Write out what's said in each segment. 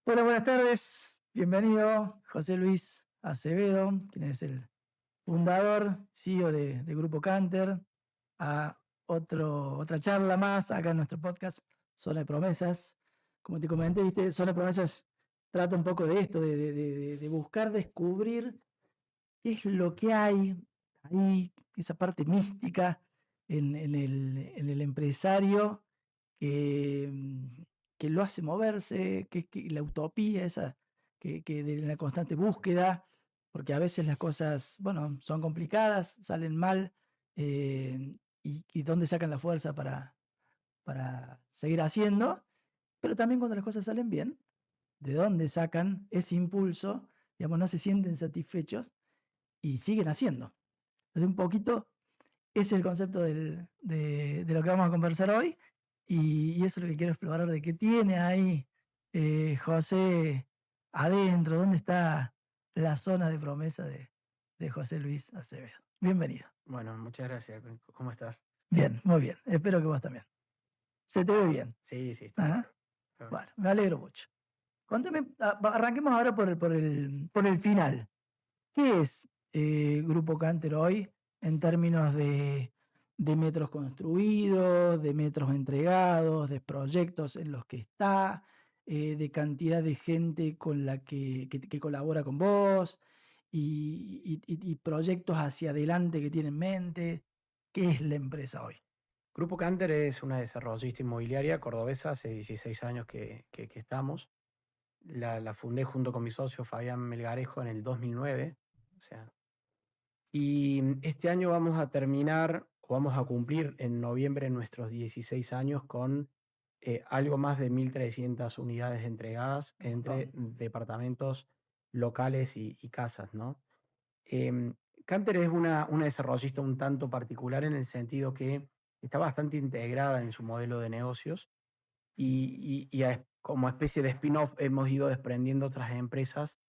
Hola, buenas tardes. Bienvenido, José Luis Acevedo, quien es el fundador, CEO de Grupo Canter, a otra charla más acá en nuestro podcast, Zona de Promesas. Como te comenté, ¿viste? Zona de Promesas trata un poco de esto, de buscar descubrir qué es lo que hay ahí, esa parte mística en el empresario que, que lo hace moverse, que la utopía esa, que de la constante búsqueda, porque a veces las cosas, bueno, son complicadas, salen mal, y dónde sacan la fuerza para seguir haciendo, pero también cuando las cosas salen bien, de dónde sacan ese impulso, digamos, no se sienten satisfechos y siguen haciendo. Entonces, un poquito ese es el concepto de lo que vamos a conversar hoy y eso es lo que quiero explorar, de qué tiene ahí José adentro, dónde está la zona de promesa de José Luis Acevedo. Bienvenido. Bueno, muchas gracias. ¿Cómo estás? Bien, muy bien. Espero que vos también. Se te ve bien. Sí, sí, estoy Ajá. bárbaro. Bárbaro. Bueno, me alegro mucho. Contame, arranquemos ahora por el final. ¿Qué es Grupo Canter hoy en términos de metros construidos, de metros entregados, de proyectos en los que está, de cantidad de gente con la que colabora con vos y proyectos hacia adelante que tiene en mente? ¿Qué es la empresa hoy? Grupo Canter es una desarrollista inmobiliaria cordobesa, hace 16 años que estamos. La fundé junto con mi socio Fabián Melgarejo en el 2009. O sea, y este año vamos a terminar, o vamos a cumplir en noviembre nuestros 16 años con algo más de 1.300 unidades entregadas Un entre montón. departamentos locales y casas, ¿no? Em, Canter es una desarrollista un tanto particular en el sentido que está bastante integrada en su modelo de negocios como especie de spin-off hemos ido desprendiendo otras empresas.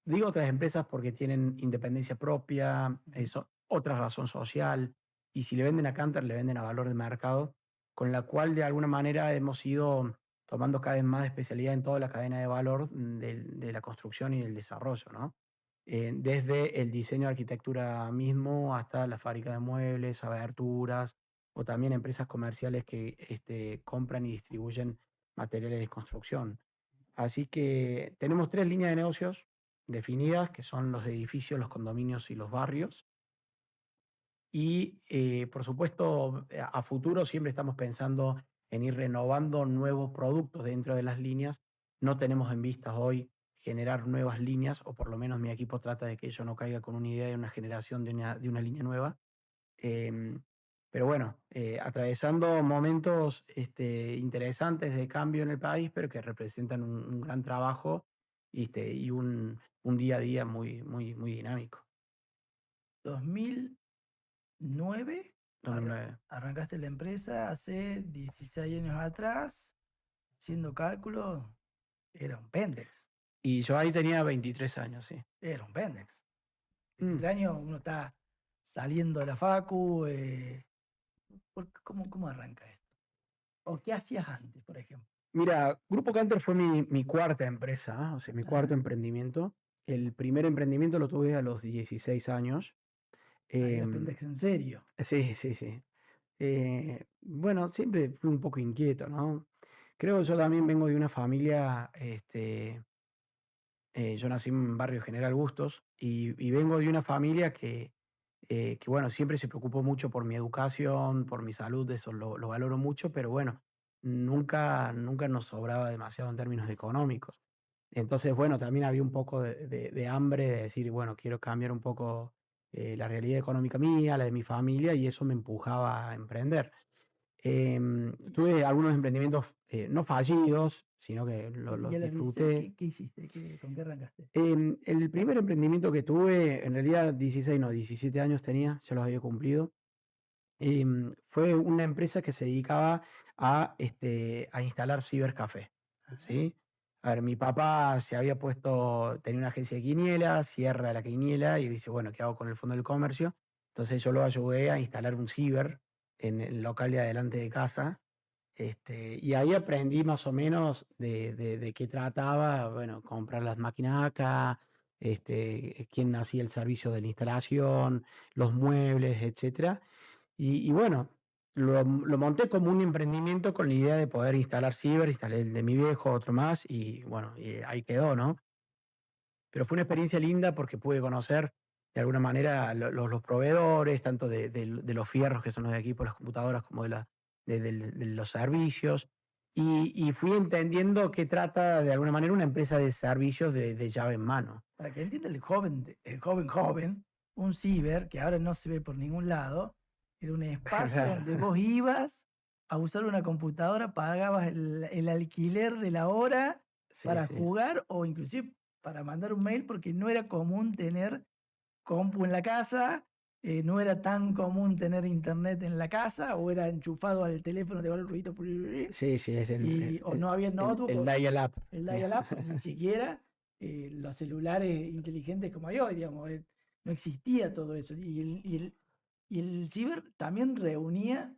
Digo otras empresas porque tienen independencia propia, otra razón social, y si le venden a Canter, le venden a valor de mercado, con la cual de alguna manera hemos ido tomando cada vez más especialidad en toda la cadena de valor de la construcción y del desarrollo, ¿no? Desde el diseño de arquitectura mismo hasta la fábrica de muebles, aberturas, o también empresas comerciales que compran y distribuyen materiales de construcción. Así que tenemos tres líneas de negocios definidas, que son los edificios, los condominios y los barrios. Y por supuesto, a futuro siempre estamos pensando en ir renovando nuevos productos dentro de las líneas. No tenemos en vistas hoy generar nuevas líneas, o por lo menos mi equipo trata de que yo no caiga con una idea de una generación de una línea nueva. Em, pero bueno, atravesando momentos interesantes de cambio en el país, pero que representan un gran trabajo y un día a día muy, muy, muy dinámico. 2009, 2009. arrancaste la empresa hace 16 años atrás, haciendo cálculo, era un Pendex. Y yo ahí tenía 23 años, sí. Era un Pendex. Mm. 23 años, uno está saliendo de la facu. ¿Cómo arranca esto? ¿O qué hacías antes, por ejemplo? Mira, Grupo Canter fue mi cuarta empresa, o sea, mi Ajá. cuarto emprendimiento. El primer emprendimiento lo tuve a los 16 años. Ahí era Em, Pendex en serio. sí, sí, sí. Bueno, siempre fui un poco inquieto, ¿no? Creo que yo también vengo de una familia, yo nací en Barrio General Bustos y vengo de una familia que, bueno, siempre se preocupó mucho por mi educación, por mi salud, eso lo valoro mucho, pero bueno, nunca nos sobraba demasiado en términos económicos. Entonces, bueno, también había un poco de hambre de decir, bueno, quiero cambiar un poco la realidad económica mía, la de mi familia, y eso me empujaba a emprender. ¿Y, Tuve algunos emprendimientos no fallidos, sino que y los a los 16 disfruté. qué hiciste? ¿Con qué arrancaste? El primer emprendimiento que tuve, en realidad 16, no, 17 años tenía, ya los había cumplido. Fue una empresa que se dedicaba a instalar cibercafé, Ajá. ¿sí? A ver, mi papá se había tenía una agencia de quinielas, cierra la quiniela y dice, bueno, ¿qué hago con el Fondo del Comercio? Entonces yo lo ayudé a instalar un ciber en el local de adelante de casa. Y ahí aprendí más o menos de qué trataba, bueno, comprar las máquinas acá, quién hacía el servicio de la instalación, los muebles, etcétera. Y bueno, lo monté como un emprendimiento con la idea de poder instalar ciber, instalé el de mi viejo, otro más, y bueno, y ahí quedó, ¿no? Pero fue una experiencia linda porque pude conocer de alguna manera los proveedores, tanto de los fierros que son los equipos, las computadoras, como de los servicios. Y fui entendiendo que trata de alguna manera una empresa de servicios de llave en mano. Para que entienda el joven, joven, un ciber, que ahora no se ve por ningún lado, era un espacio Claro. donde vos ibas a usar una computadora, pagabas el alquiler de la hora Sí, para sí. jugar o inclusive para mandar un mail, porque no era común tener compu en la casa, no era tan común tener internet en la casa, o era enchufado al teléfono, te va el ruido, Sí, sí, es o no había notebook, el o dial-up. el dial-up, ni siquiera los celulares inteligentes como hay hoy, digamos, no existía todo eso. Y el ciber también reunía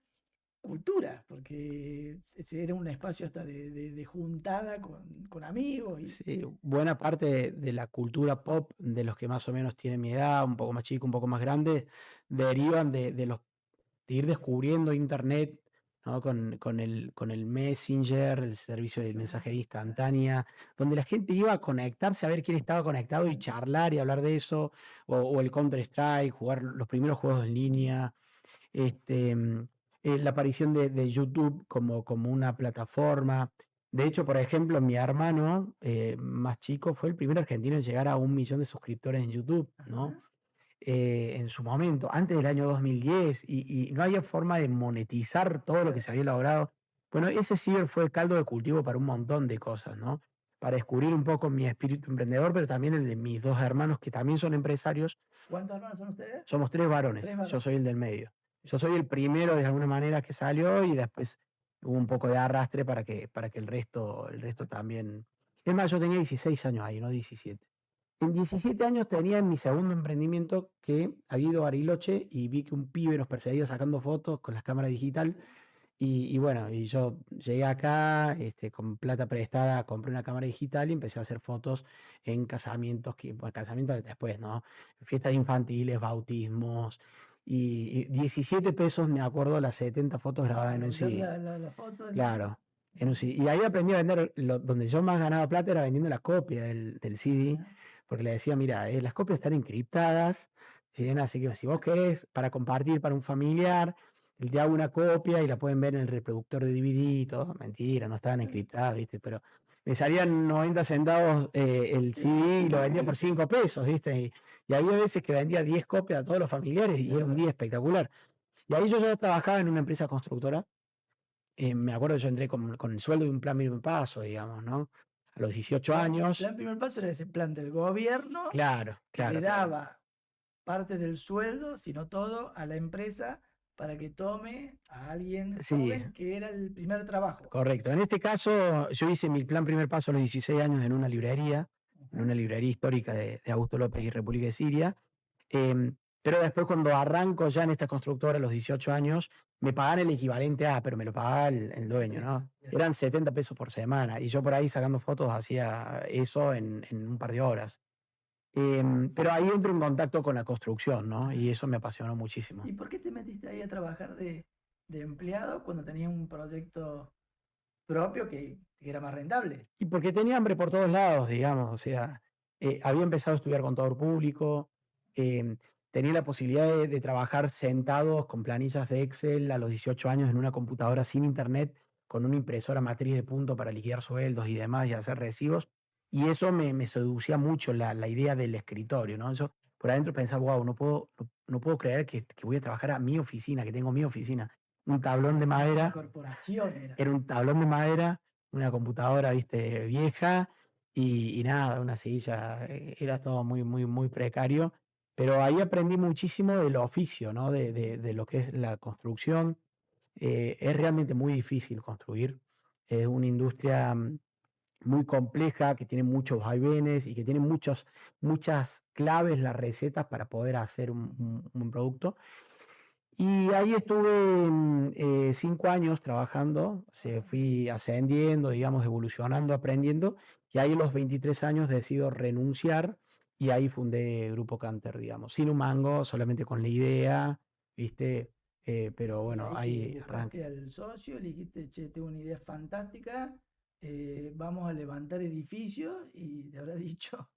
cultura, porque era un espacio hasta de juntada con amigos. Sí, buena parte de la cultura pop de los que más o menos tienen mi edad, un poco más chico, un poco más grande, derivan de ir descubriendo Internet, ¿no? Con el Messenger, el servicio de mensajería instantánea, donde la gente iba a conectarse a ver quién estaba conectado y charlar y hablar de eso, o el Counter-Strike, jugar los primeros juegos en línea, la aparición de YouTube como una plataforma. De hecho, por ejemplo, mi hermano más chico fue el primer argentino en llegar a 1 millón de suscriptores en YouTube, ¿no? Ajá. En su momento, antes del año 2010, y no había forma de monetizar todo lo que se había logrado. Bueno, ese ciber fue el caldo de cultivo para un montón de cosas, ¿no? Para descubrir un poco mi espíritu emprendedor, pero también el de mis dos hermanos, que también son empresarios. ¿Cuántos hermanos son ustedes? Somos tres varones, Tres yo varones. soy el del medio. Yo soy el primero de alguna manera que salió y después hubo un poco de arrastre para que el resto también. Es más, yo tenía 16 años ahí, no 17. En 17 años tenía en mi segundo emprendimiento que había ido a Bariloche y vi que un pibe nos perseguía sacando fotos con la cámara digital. Y bueno, y yo llegué acá con plata prestada, compré una cámara digital y empecé a hacer fotos en casamientos, bueno, casamientos después, ¿no? Fiestas infantiles, bautismos. Y 17 pesos, me acuerdo, las 70 fotos grabadas Para en un vender CD. la foto. Claro, en un CD. Y ahí aprendí a vender, donde yo más ganaba plata era vendiendo la copia del CD, Ajá. porque le decía, mira, las copias están encriptadas, así que si vos querés para compartir para un familiar, te hago una copia y la pueden ver en el reproductor de DVD y todo. Mentira, no estaban encriptadas, ¿viste? Pero me salían 90 centavos el CD y lo vendía por 5 pesos, ¿viste? Y había veces que vendía 10 copias a todos los familiares y era un día espectacular. Y ahí yo ya trabajaba en una empresa constructora. Me acuerdo que yo entré con el sueldo de un plan mínimo paso, digamos, ¿no? A los 18 El años. plan primer paso era ese plan del gobierno Claro, que le claro, claro. daba parte del sueldo, si no todo, a la empresa para que tome a alguien Sí, joven, que era el primer trabajo. correcto. En este caso, yo hice mi plan primer paso a los 16 años en Ajá. una librería histórica de Augusto López y República de Siria. Pero después, cuando arranco ya en esta constructora a los 18 años, me pagan el equivalente pero me lo pagaba el dueño, ¿no? Bien. Eran 70 pesos por semana y yo por ahí sacando fotos hacía eso en un par de horas. Pero ahí entro en contacto con la construcción, ¿no? Y eso me apasionó muchísimo. ¿Y por qué te metiste ahí a trabajar de empleado cuando tenías un proyecto propio que era más rentable? Y porque tenía hambre por todos lados, digamos, o sea, había empezado a estudiar contador público, em, tenía la posibilidad de trabajar sentados con planillas de Excel a los 18 años en una computadora sin internet, con una impresora matriz de punto para liquidar sueldos y demás y hacer recibos. Y eso me seducía mucho la idea del escritorio, ¿no? Yo por adentro pensaba, wow, no puedo creer que voy a trabajar a mi oficina, que tengo mi oficina. Un tablón de Una madera, corporación era. era un tablón de madera, una computadora, viste, vieja y nada, una silla, era todo muy, muy, muy precario, pero ahí aprendí muchísimo del oficio, ¿no? De lo que es la construcción. Es realmente muy difícil construir, es una industria muy compleja, que tiene muchos vaivenes y que tiene muchas claves, las recetas para poder hacer un buen producto. Y ahí estuve 5 años trabajando, fui ascendiendo, digamos, evolucionando, aprendiendo, y ahí a los 23 años decido renunciar y ahí fundé Grupo Canter, digamos, sin un mango, solamente con la idea, ¿viste? Pero Y bueno, ahí que ahí buscaste arranqué. al socio, le dijiste, che, tengo una idea fantástica, vamos a levantar edificios y te habrá dicho,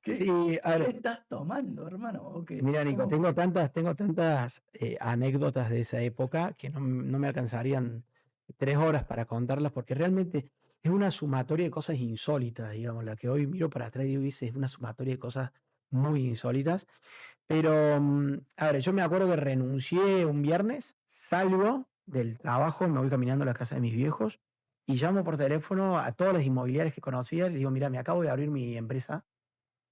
¿qué, Sí, a qué ver, estás tomando, hermano? ¿O qué? mira, Nico, ¿Cómo? tengo tantas anécdotas de esa época que no me alcanzarían 3 horas para contarlas, porque realmente es una sumatoria de cosas insólitas, digamos, la que hoy miro para atrás y digo, es una sumatoria de cosas muy insólitas. Pero, a ver, yo me acuerdo que renuncié un viernes, salgo del trabajo, me voy caminando a la casa de mis viejos y llamo por teléfono a todas las inmobiliarias que conocía y le digo, mira, me acabo de abrir mi empresa.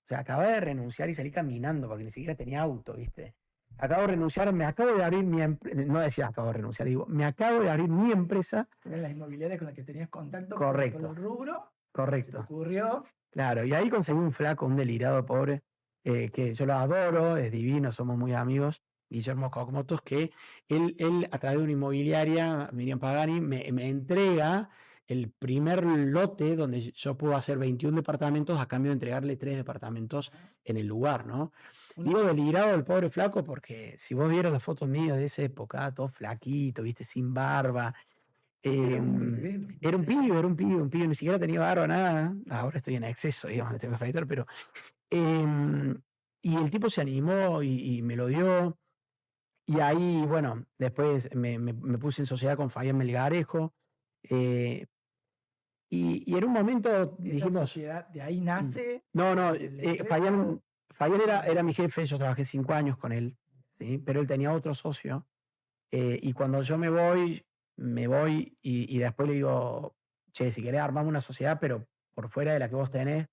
O sea, acababa de renunciar y salí caminando porque ni siquiera tenía auto, ¿viste? Acabo de renunciar, me acabo de abrir mi empresa, no decía acabo de renunciar, digo, me acabo de abrir mi empresa. Eran las inmobiliarias con las que tenías contacto por Correcto, el rubro, se te correcto. ocurrió, Claro, y ahí conseguí un flaco, un delirado pobre, que yo lo adoro, es divino, somos muy amigos, Guillermo Cogmotos, que él a través de una inmobiliaria, Miriam Pagani, me entrega el primer lote donde yo puedo hacer 21 departamentos a cambio de entregarle 3 departamentos en el lugar, ¿no? una, Digo delirado el pobre flaco porque si vos vieras las fotos mías de esa época, todo flaquito, viste, sin barba, era un Em, bebé, era un ¿viste? pibe, era un pibe, un pibe, ni siquiera tenía barba, nada. Ahora estoy en exceso, digamos, me tengo que afeitar, pero. em, y el tipo se animó y me lo dio. Y ahí, bueno, después me puse en sociedad con Fabián Melgarejo. eh, y en un momento Esa dijimos. sociedad, de ahí mm, nace No, no, el empresa. Fabián era mi jefe, yo trabajé 5 años con él, ¿sí? Pero él tenía otro socio. Y cuando yo me voy y después le digo, che, si querés armamos una sociedad, pero por fuera de la que vos tenés,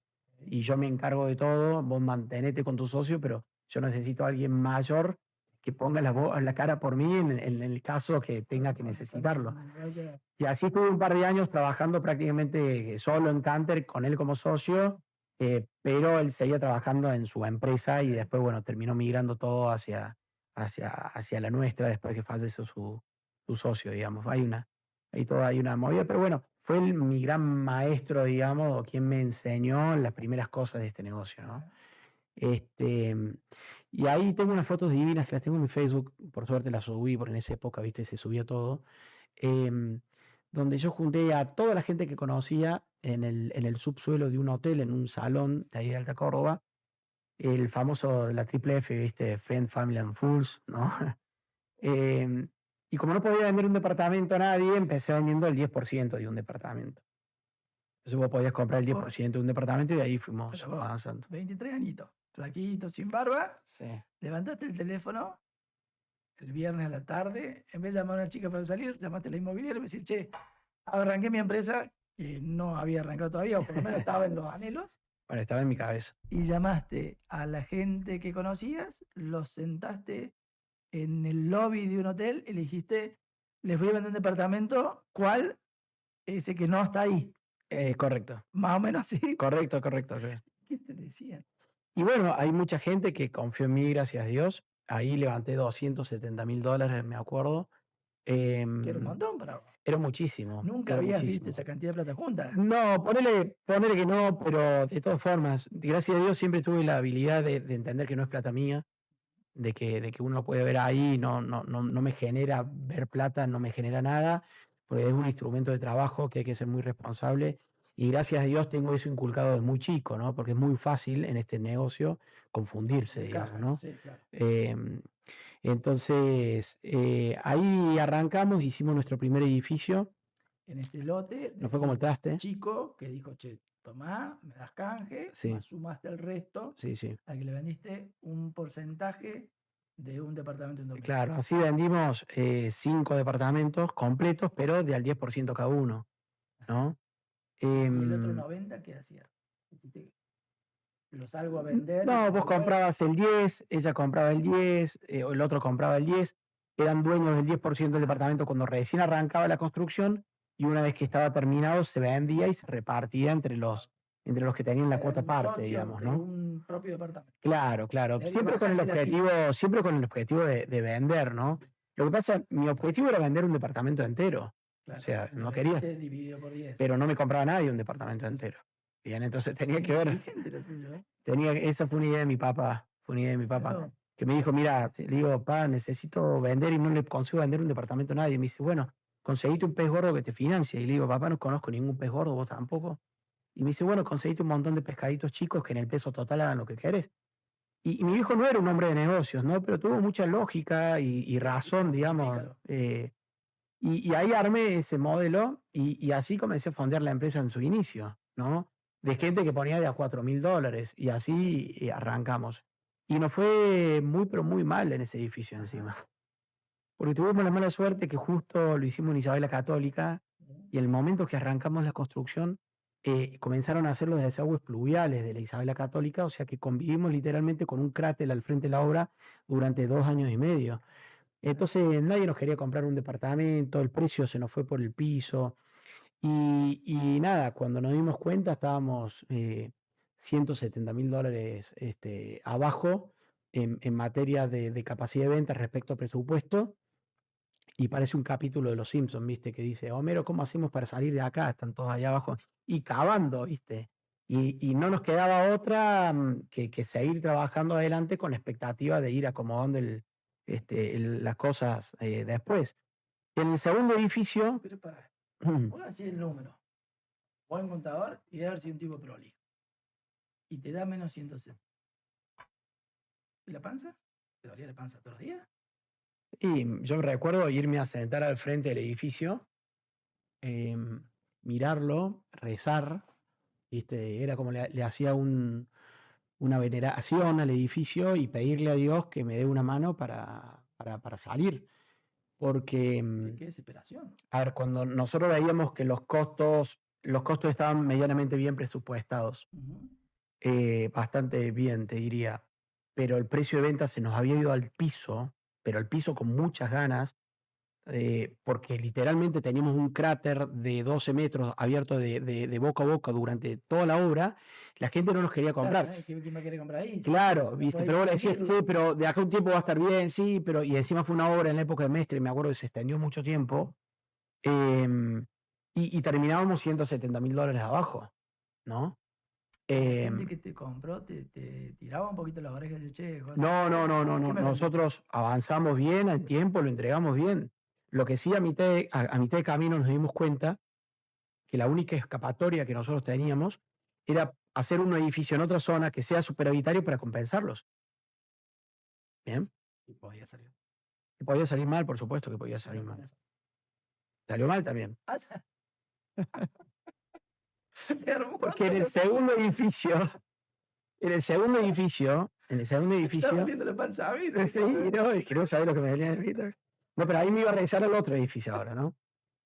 y yo me encargo de todo, vos mantenete con tu socio, pero yo necesito a alguien mayor que ponga la cara por mí en el caso que tenga que necesitarlo. Cuando vaya, Y así estuve un par de años trabajando prácticamente solo en Canter, con él como socio, pero él seguía trabajando en su empresa y después, bueno, terminó migrando todo hacia la nuestra después que falleció su socio, digamos. Hay una movida, pero bueno, fue mi gran maestro, digamos, o quien me enseñó las primeras cosas de este negocio, ¿no? Este, y ahí tengo unas fotos divinas que las tengo en mi Facebook, por suerte las subí, porque en esa época, viste, se subía todo, em, donde yo junté a toda la gente que conocía en el subsuelo de un hotel, en un salón de ahí de Alta Córdoba, el famoso, la triple F, viste, Friend, Family and Fools, ¿no? Em, y como no podía vender un departamento a nadie, empecé vendiendo el 10% de un departamento. Entonces vos podías comprar el diez vos, por ciento de un departamento y de ahí fuimos pero vos, avanzando. 23 añitos, flaquito, sin barba, Sí. levantaste el teléfono el viernes a la tarde, en vez de llamar a una chica para salir, llamaste a la inmobiliaria y me decís, che, arranqué mi empresa, que no había arrancado todavía, o por lo menos estaba en los anhelos, Bueno, estaba en mi cabeza. y llamaste a la gente que conocías, los sentaste en el lobby de un hotel y le dijiste, les voy a vender un departamento, ¿cuál? Ese que no está ahí. Correcto, Más o menos así. correcto, correcto. ¿Qué te decían? Y bueno, hay mucha gente que confió en mí, gracias a Dios. Ahí levanté $270.000, me acuerdo. Que era un Em, montón para vos. Era muchísimo, Nunca era habías visto muchísimo. esa cantidad de plata junta. No, ponele que no, pero de todas formas, gracias a Dios siempre tuve la habilidad de entender que no es plata mía, de que uno puede ver ahí, no me genera ver plata, no me genera nada, porque es un instrumento de trabajo que hay que ser muy responsable. Y gracias a Dios tengo eso inculcado desde muy chico, ¿no? Porque es muy fácil en este negocio confundirse, De digamos, caja, ¿no? sí, claro. Em, entonces, ahí arrancamos, hicimos nuestro primer edificio, En este lote, no fue como el después traste. chico que dijo, che, tomá, me das canje, Sí, más sumaste el resto, sí, sí. al que le vendiste un porcentaje de un departamento en dominio. Claro, así vendimos 5 departamentos completos, pero de al 10% cada uno, ¿no? ¿Y el otro Em, 90 qué hacía? Dijiste, lo salgo a vender y no, te vos devuelvo. comprabas el 10, ella compraba el 10, o el otro compraba el 10, eran dueños del 10% del departamento cuando recién arrancaba la construcción y una vez que estaba terminado se vendía y se repartía entre los que tenían la Eran cuota parte, socios digamos, de ¿no? un propio departamento. Claro, claro. Tener Siempre con el imagen de la objetivo, siempre con el objetivo de vender, ¿no? Lo que pasa, mi objetivo era vender un departamento entero. O Claro, sea, y no lo quería, vendiste dividido por 10. pero no me compraba nadie un departamento entero. Bien, entonces tenía que ver, Inteligente lo tuyo, ¿eh? esa fue una idea de mi papá, fue una idea de mi papá, Claro. que me dijo, mira, le digo, pa, necesito vender y no le consigo vender un departamento a nadie. Y me dice, bueno, conseguiste un pez gordo que te financie. Y le digo, papá, no conozco ningún pez gordo, vos tampoco. Y me dice, bueno, conseguiste un montón de pescaditos chicos que en el peso total hagan lo que querés. Y mi viejo no era un hombre de negocios, ¿no? Pero tuvo mucha lógica y razón, digamos. Pícaro. Y ahí armé ese modelo y así comencé a fondear la empresa en su inicio, ¿no? De gente que ponía de a $4.000 y así arrancamos. Y nos fue muy, pero muy mal en ese edificio encima. Porque tuvimos la mala suerte que justo lo hicimos en Isabel la Católica y en el momento que arrancamos la construcción comenzaron a hacer los desagües pluviales de la Isabel la Católica, o sea que convivimos literalmente con un cráter al frente de la obra durante 2 años y medio. Entonces nadie nos quería comprar un departamento, el precio se nos fue por el piso y nada, cuando nos dimos cuenta estábamos $170.000 abajo en materia de capacidad de venta respecto a presupuesto. Y parece un capítulo de Los Simpsons, ¿viste? Que dice, Homero, ¿cómo hacemos para salir de acá? Están todos allá abajo y cavando, ¿viste? Y no nos quedaba otra que seguir trabajando adelante con la expectativa de ir acomodando las cosas después. En el segundo edificio, Pero para, voy a decir el número. Buen contador y debe haber sido un tipo prolijo. Y te da menos 170. ¿Y la panza? ¿Te dolía la panza todos los días? y yo recuerdo irme a sentar al frente del edificio, mirarlo, rezar, ¿viste? Era como le hacía una veneración al edificio y pedirle a Dios que me dé una mano para salir. Porque, Qué desesperación. a ver, cuando nosotros veíamos que los costos estaban medianamente bien presupuestados, bastante bien, te diría, pero el precio de venta se nos había ido al piso, pero al piso con muchas ganas, porque literalmente teníamos un cráter de 12 metros abierto de boca a boca durante toda la obra, la gente no nos quería comprar. Claro, ¿quién va a querer comprar ahí? Claro, No viste, podés pero vos le decías, distinguirlo. sí, pero de acá a un tiempo va a estar bien, sí, pero y encima fue una obra en la época de Mestre, me acuerdo que se extendió mucho tiempo, em, y terminábamos $170.000 abajo, ¿no? La gente Em, que te compró te tiraba un poquito las orejas y dice, che, José, no, no, no, no, ¿qué no, me vendés? nosotros avanzamos bien al tiempo, lo entregamos bien. Lo que sí a mitad de camino nos dimos cuenta que la única escapatoria que nosotros teníamos era hacer un edificio en otra zona que sea superavitario para compensarlos. Bien, Y podía salir. que podía salir mal, por supuesto que podía salir mal. Salió mal también. Qué hermoso. Porque en el segundo edificio, Está doliendo la panza a mí. sí, no, es que no sabés lo que me dolía en el Twitter. No, pero ahí me iba a revisar al otro edificio ahora, ¿no?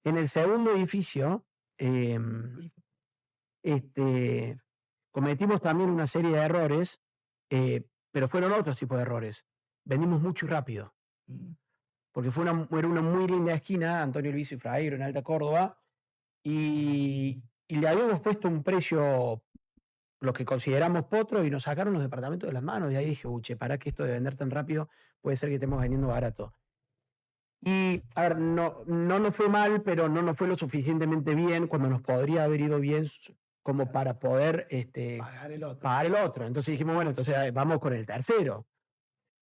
En el segundo edificio, cometimos también una serie de errores, pero fueron otros tipos de errores. Vendimos mucho y rápido, porque era una muy linda esquina, Antonio Luis y Frairo, en Alta Córdoba, y le habíamos puesto un precio, lo que consideramos potro, y nos sacaron los departamentos de las manos. Y ahí dije, uche, para que esto de vender tan rápido puede ser que estemos vendiendo barato. Y, a ver, no nos fue mal, pero no nos fue lo suficientemente bien cuando nos podría haber ido bien como para poder pagar el otro. Entonces dijimos, bueno, entonces vamos con el tercero.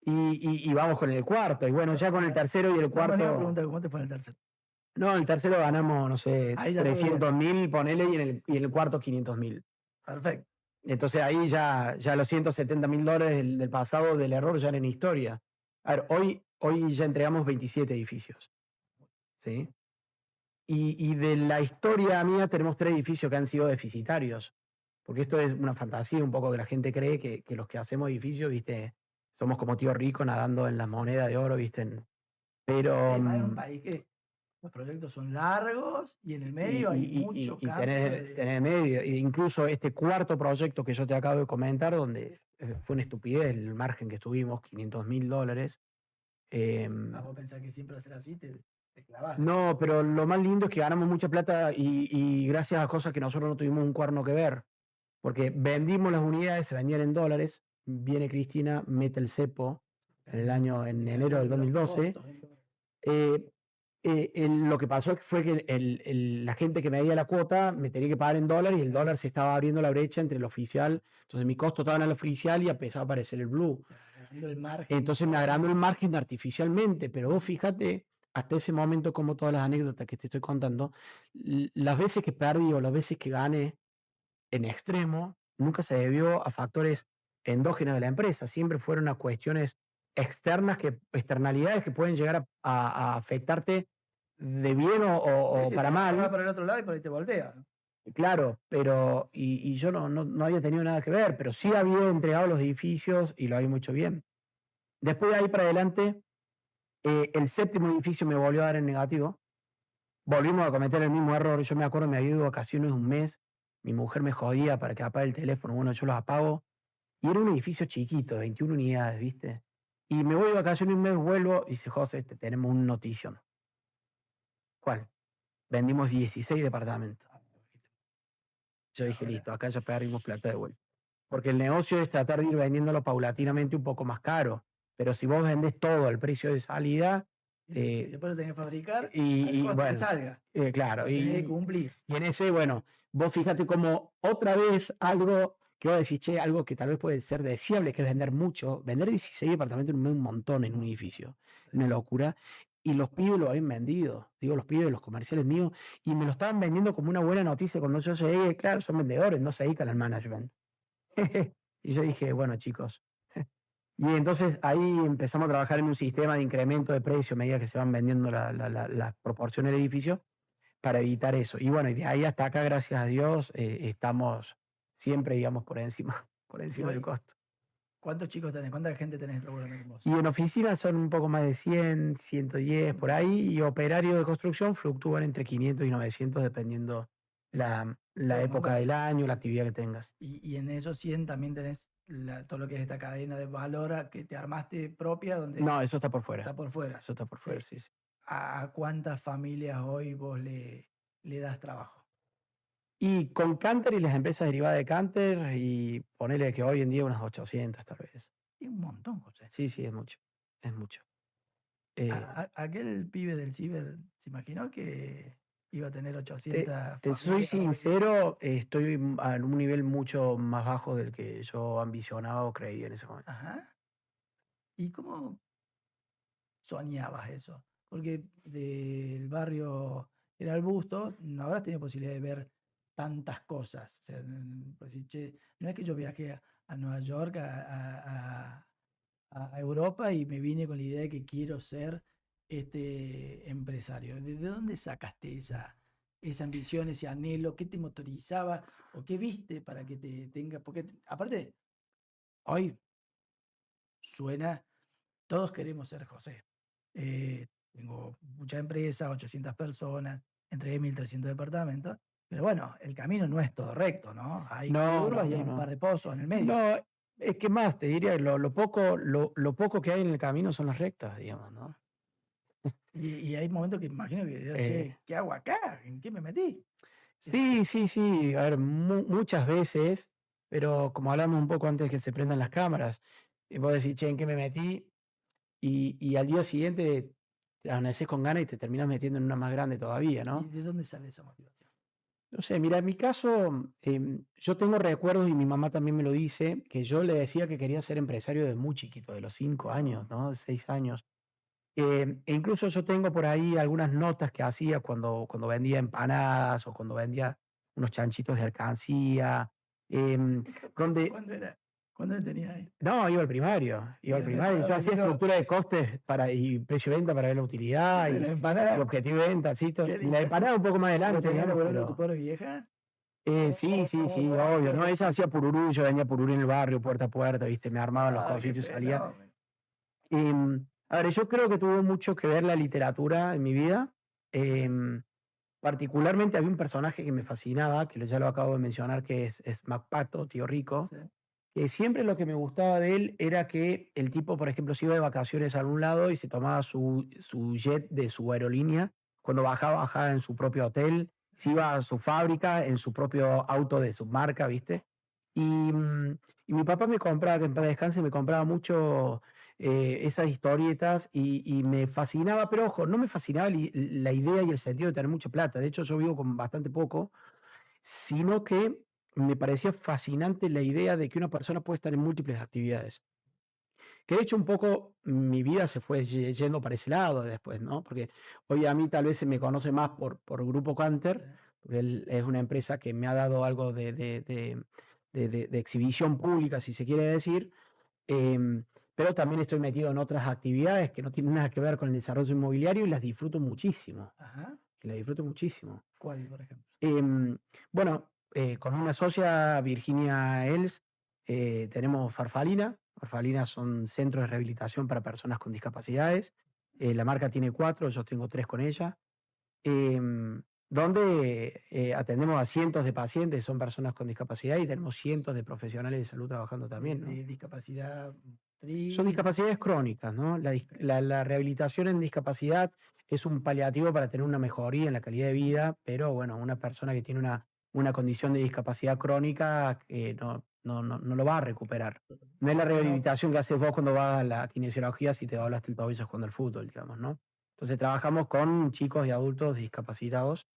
Y vamos con el cuarto. Y bueno, ya con el tercero y el No, me cuarto. pregunta, ¿cómo te fue en el tercero? No, el tercero ganamos, no sé, Ahí ya todo bien. 300.000, ponele, y en el cuarto 500.000. Perfecto. Entonces ahí ya los $170.000 del pasado del error ya eran historia. A ver, hoy ya entregamos 27 edificios. ¿Sí? Y de la historia mía tenemos 3 edificios que han sido deficitarios. Porque esto es una fantasía un poco que la gente cree que los que hacemos edificios, ¿viste? Somos como tío rico nadando en la moneda de oro, ¿viste? Pero... Sí, más en un país que los proyectos son largos y en el medio hay mucho y campo tenés medio. E incluso este cuarto proyecto que yo te acabo de comentar, donde fue una estupidez el margen que estuvimos, $500.000. Vos pensás que siempre va a ser así, te clavás. No, pero lo más lindo es que ganamos mucha plata y gracias a cosas que nosotros no tuvimos un cuerno que ver. porque vendimos las unidades, se vendían en dólares, viene Cristina, mete el cepo en enero del 2012. Lo que pasó fue que la gente que medía la cuota me tenía que pagar en dólares y el dólar se estaba abriendo la brecha entre el oficial. Entonces mi costo estaba en el oficial y empezaba a aparecer el blue. Entonces me agrandó el margen artificialmente, pero vos fíjate, hasta ese momento, como todas las anécdotas que te estoy contando, las veces que perdí o las veces que gané en extremo, nunca se debió a factores endógenos de la empresa, siempre fueron a cuestiones externas, externalidades que pueden llegar a afectarte de bien o Sí, para va mal. para el otro lado y por ahí te voltea. Claro, pero y yo no había tenido nada que ver, pero sí había entregado los edificios y lo había hecho bien. Después de ahí para adelante, el séptimo edificio me volvió a dar en negativo. Volvimos a cometer el mismo error. Yo me acuerdo, me había ido de vacaciones un mes. Mi mujer me jodía para que apague el teléfono. Bueno, yo los apago. Y era un edificio chiquito, 21 unidades, ¿viste? Y me voy de vacaciones un mes, vuelvo y dice, José, tenemos una notición. ¿Cuál? Vendimos 16 departamentos. Yo dije, listo, acá ya perdimos plata de vuelta. Porque el negocio es tratar de ir vendiéndolo paulatinamente un poco más caro. Pero si vos vendés todo al precio de salida, Y después lo tenés que fabricar y al costo que bueno, salga. claro, Lo tenés que cumplir. y en ese, bueno, vos fíjate como otra vez algo que vos decís, che, algo que tal vez puede ser deseable, que es vender mucho, vender 16 departamentos en un mes, un montón en un edificio, una locura, y los pibes lo habían vendido, digo, los pibes, los comerciales míos, y me lo estaban vendiendo como una buena noticia cuando yo llegué, claro, son vendedores, no se dedican al management. Y yo dije, bueno, chicos. Y entonces ahí empezamos a trabajar en un sistema de incremento de precio a medida que se van vendiendo las proporciones del edificio para evitar eso. Y bueno, y de ahí hasta acá, gracias a Dios, estamos siempre, digamos, por encima, por encima del costo. ¿Cuántos chicos tenés? ¿Cuánta gente tenés laburando con vos? Y en oficina son un poco más de 100, 110 por ahí, y operarios de construcción fluctúan entre 500 y 900 dependiendo la época del año, la actividad que tengas. Y en esos 100 también tenés todo lo que es esta cadena de valor que te armaste propia, donde No, eso está por fuera. está por fuera. Eso está por fuera, sí, sí. ¿A cuántas familias hoy vos le das trabajo? Y con Canter y las empresas derivadas de Canter, y ponele que hoy en día unas 800 tal vez. Y un montón, José. Sí, sí, es mucho. Es mucho. Aquel pibe del ciber, ¿se imaginó que iba a tener 800 Te soy sincero, estoy a un nivel mucho más bajo del que yo ambicionaba o creía en ese momento. Ajá. ¿Y cómo soñabas eso? Porque del barrio era el Busto, no habrás tenido posibilidad de ver tantas cosas. O sea, pues, che, no es que yo viajé a Nueva York, a Europa y me vine con la idea de que quiero ser este empresario. ¿De dónde sacaste esa ambición, ese anhelo? ¿Qué te motorizaba o qué viste para que te tenga? Porque aparte, hoy suena, todos queremos ser José. Tengo muchas empresas, 800 personas, entregué 1.300 departamentos, pero bueno, el camino no es todo recto, ¿no? Hay curvas y hay un par de pozos en el medio. No, es que más, te diría, lo poco que hay en el camino son las rectas, digamos, ¿no? Y hay momentos que imagino que dirás, che, ¿qué hago acá? ¿En qué me metí? Sí, sí, sí. A ver, muchas veces, pero como hablamos un poco antes que se prendan las cámaras, vos decís, che, ¿en qué me metí? Y al día siguiente te amaneces con ganas y te terminas metiendo en una más grande todavía, ¿no? ¿Y de dónde sale esa motivación? No sé, mira, en mi caso, yo tengo recuerdos, y mi mamá también me lo dice, que yo le decía que quería ser empresario desde muy chiquito, de los 5 años, ¿no? De 6 años. E incluso yo tengo por ahí algunas notas que hacía cuando vendía empanadas o cuando vendía unos chanchitos de alcancía, donde... ¿Cuándo tenía ahí? No, iba al primario, Yo hacía estructura de costes y precio-venta para ver la utilidad y objetivo de venta, ¿sí? La empanada un poco más adelante, digamos, pero... ¿Tu pobre vieja? Sí, sí, sí, obvio, ¿no? Ella hacía pururú, yo vendía pururú en el barrio, puerta a puerta, ¿viste? Me armaban los cositos y salía. A ver, yo creo que tuvo mucho que ver la literatura en mi vida. Particularmente había un personaje que me fascinaba, que ya lo acabo de mencionar, que es MacPato, Tío Rico, Sí. que siempre lo que me gustaba de él era que el tipo, por ejemplo, se iba de vacaciones a algún lado y se tomaba su jet de su aerolínea. Cuando bajaba en su propio hotel, se iba a su fábrica en su propio auto de su marca, ¿viste? Y, y mi papá me compraba, que en paz descanse, me compraba mucho esas historietas y me fascinaba, pero ojo, no me fascinaba la idea y el sentido de tener mucha plata. De hecho, yo vivo con bastante poco, sino que me parecía fascinante la idea de que una persona puede estar en múltiples actividades. Que de hecho un poco mi vida se fue yendo para ese lado después, ¿no? Porque hoy a mí tal vez se me conoce más por Grupo Canter, Sí. porque es una empresa que me ha dado algo de exhibición pública, si se quiere decir, pero también estoy metido en otras actividades que no tienen nada que ver con el desarrollo inmobiliario y las disfruto muchísimo, Ajá. y las disfruto muchísimo. ¿Cuál, por ejemplo? Bueno, con una socia, Virginia Els, tenemos Farfalina. Farfalina son centros de rehabilitación para personas con discapacidades. La marca tiene 4, yo tengo 3 con ella. Donde atendemos a cientos de pacientes, son personas con discapacidad y tenemos cientos de profesionales de salud trabajando también, ¿no? De discapacidad Son motriz. discapacidades crónicas, ¿no? La rehabilitación en discapacidad es un paliativo para tener una mejoría en la calidad de vida, pero bueno, una persona que tiene una condición de discapacidad crónica no lo va a recuperar. No es la No, rehabilitación que haces vos cuando vas a la kinesiología si te doblaste el tobillo jugando al fútbol, digamos, ¿no? Entonces trabajamos con chicos y adultos discapacitados,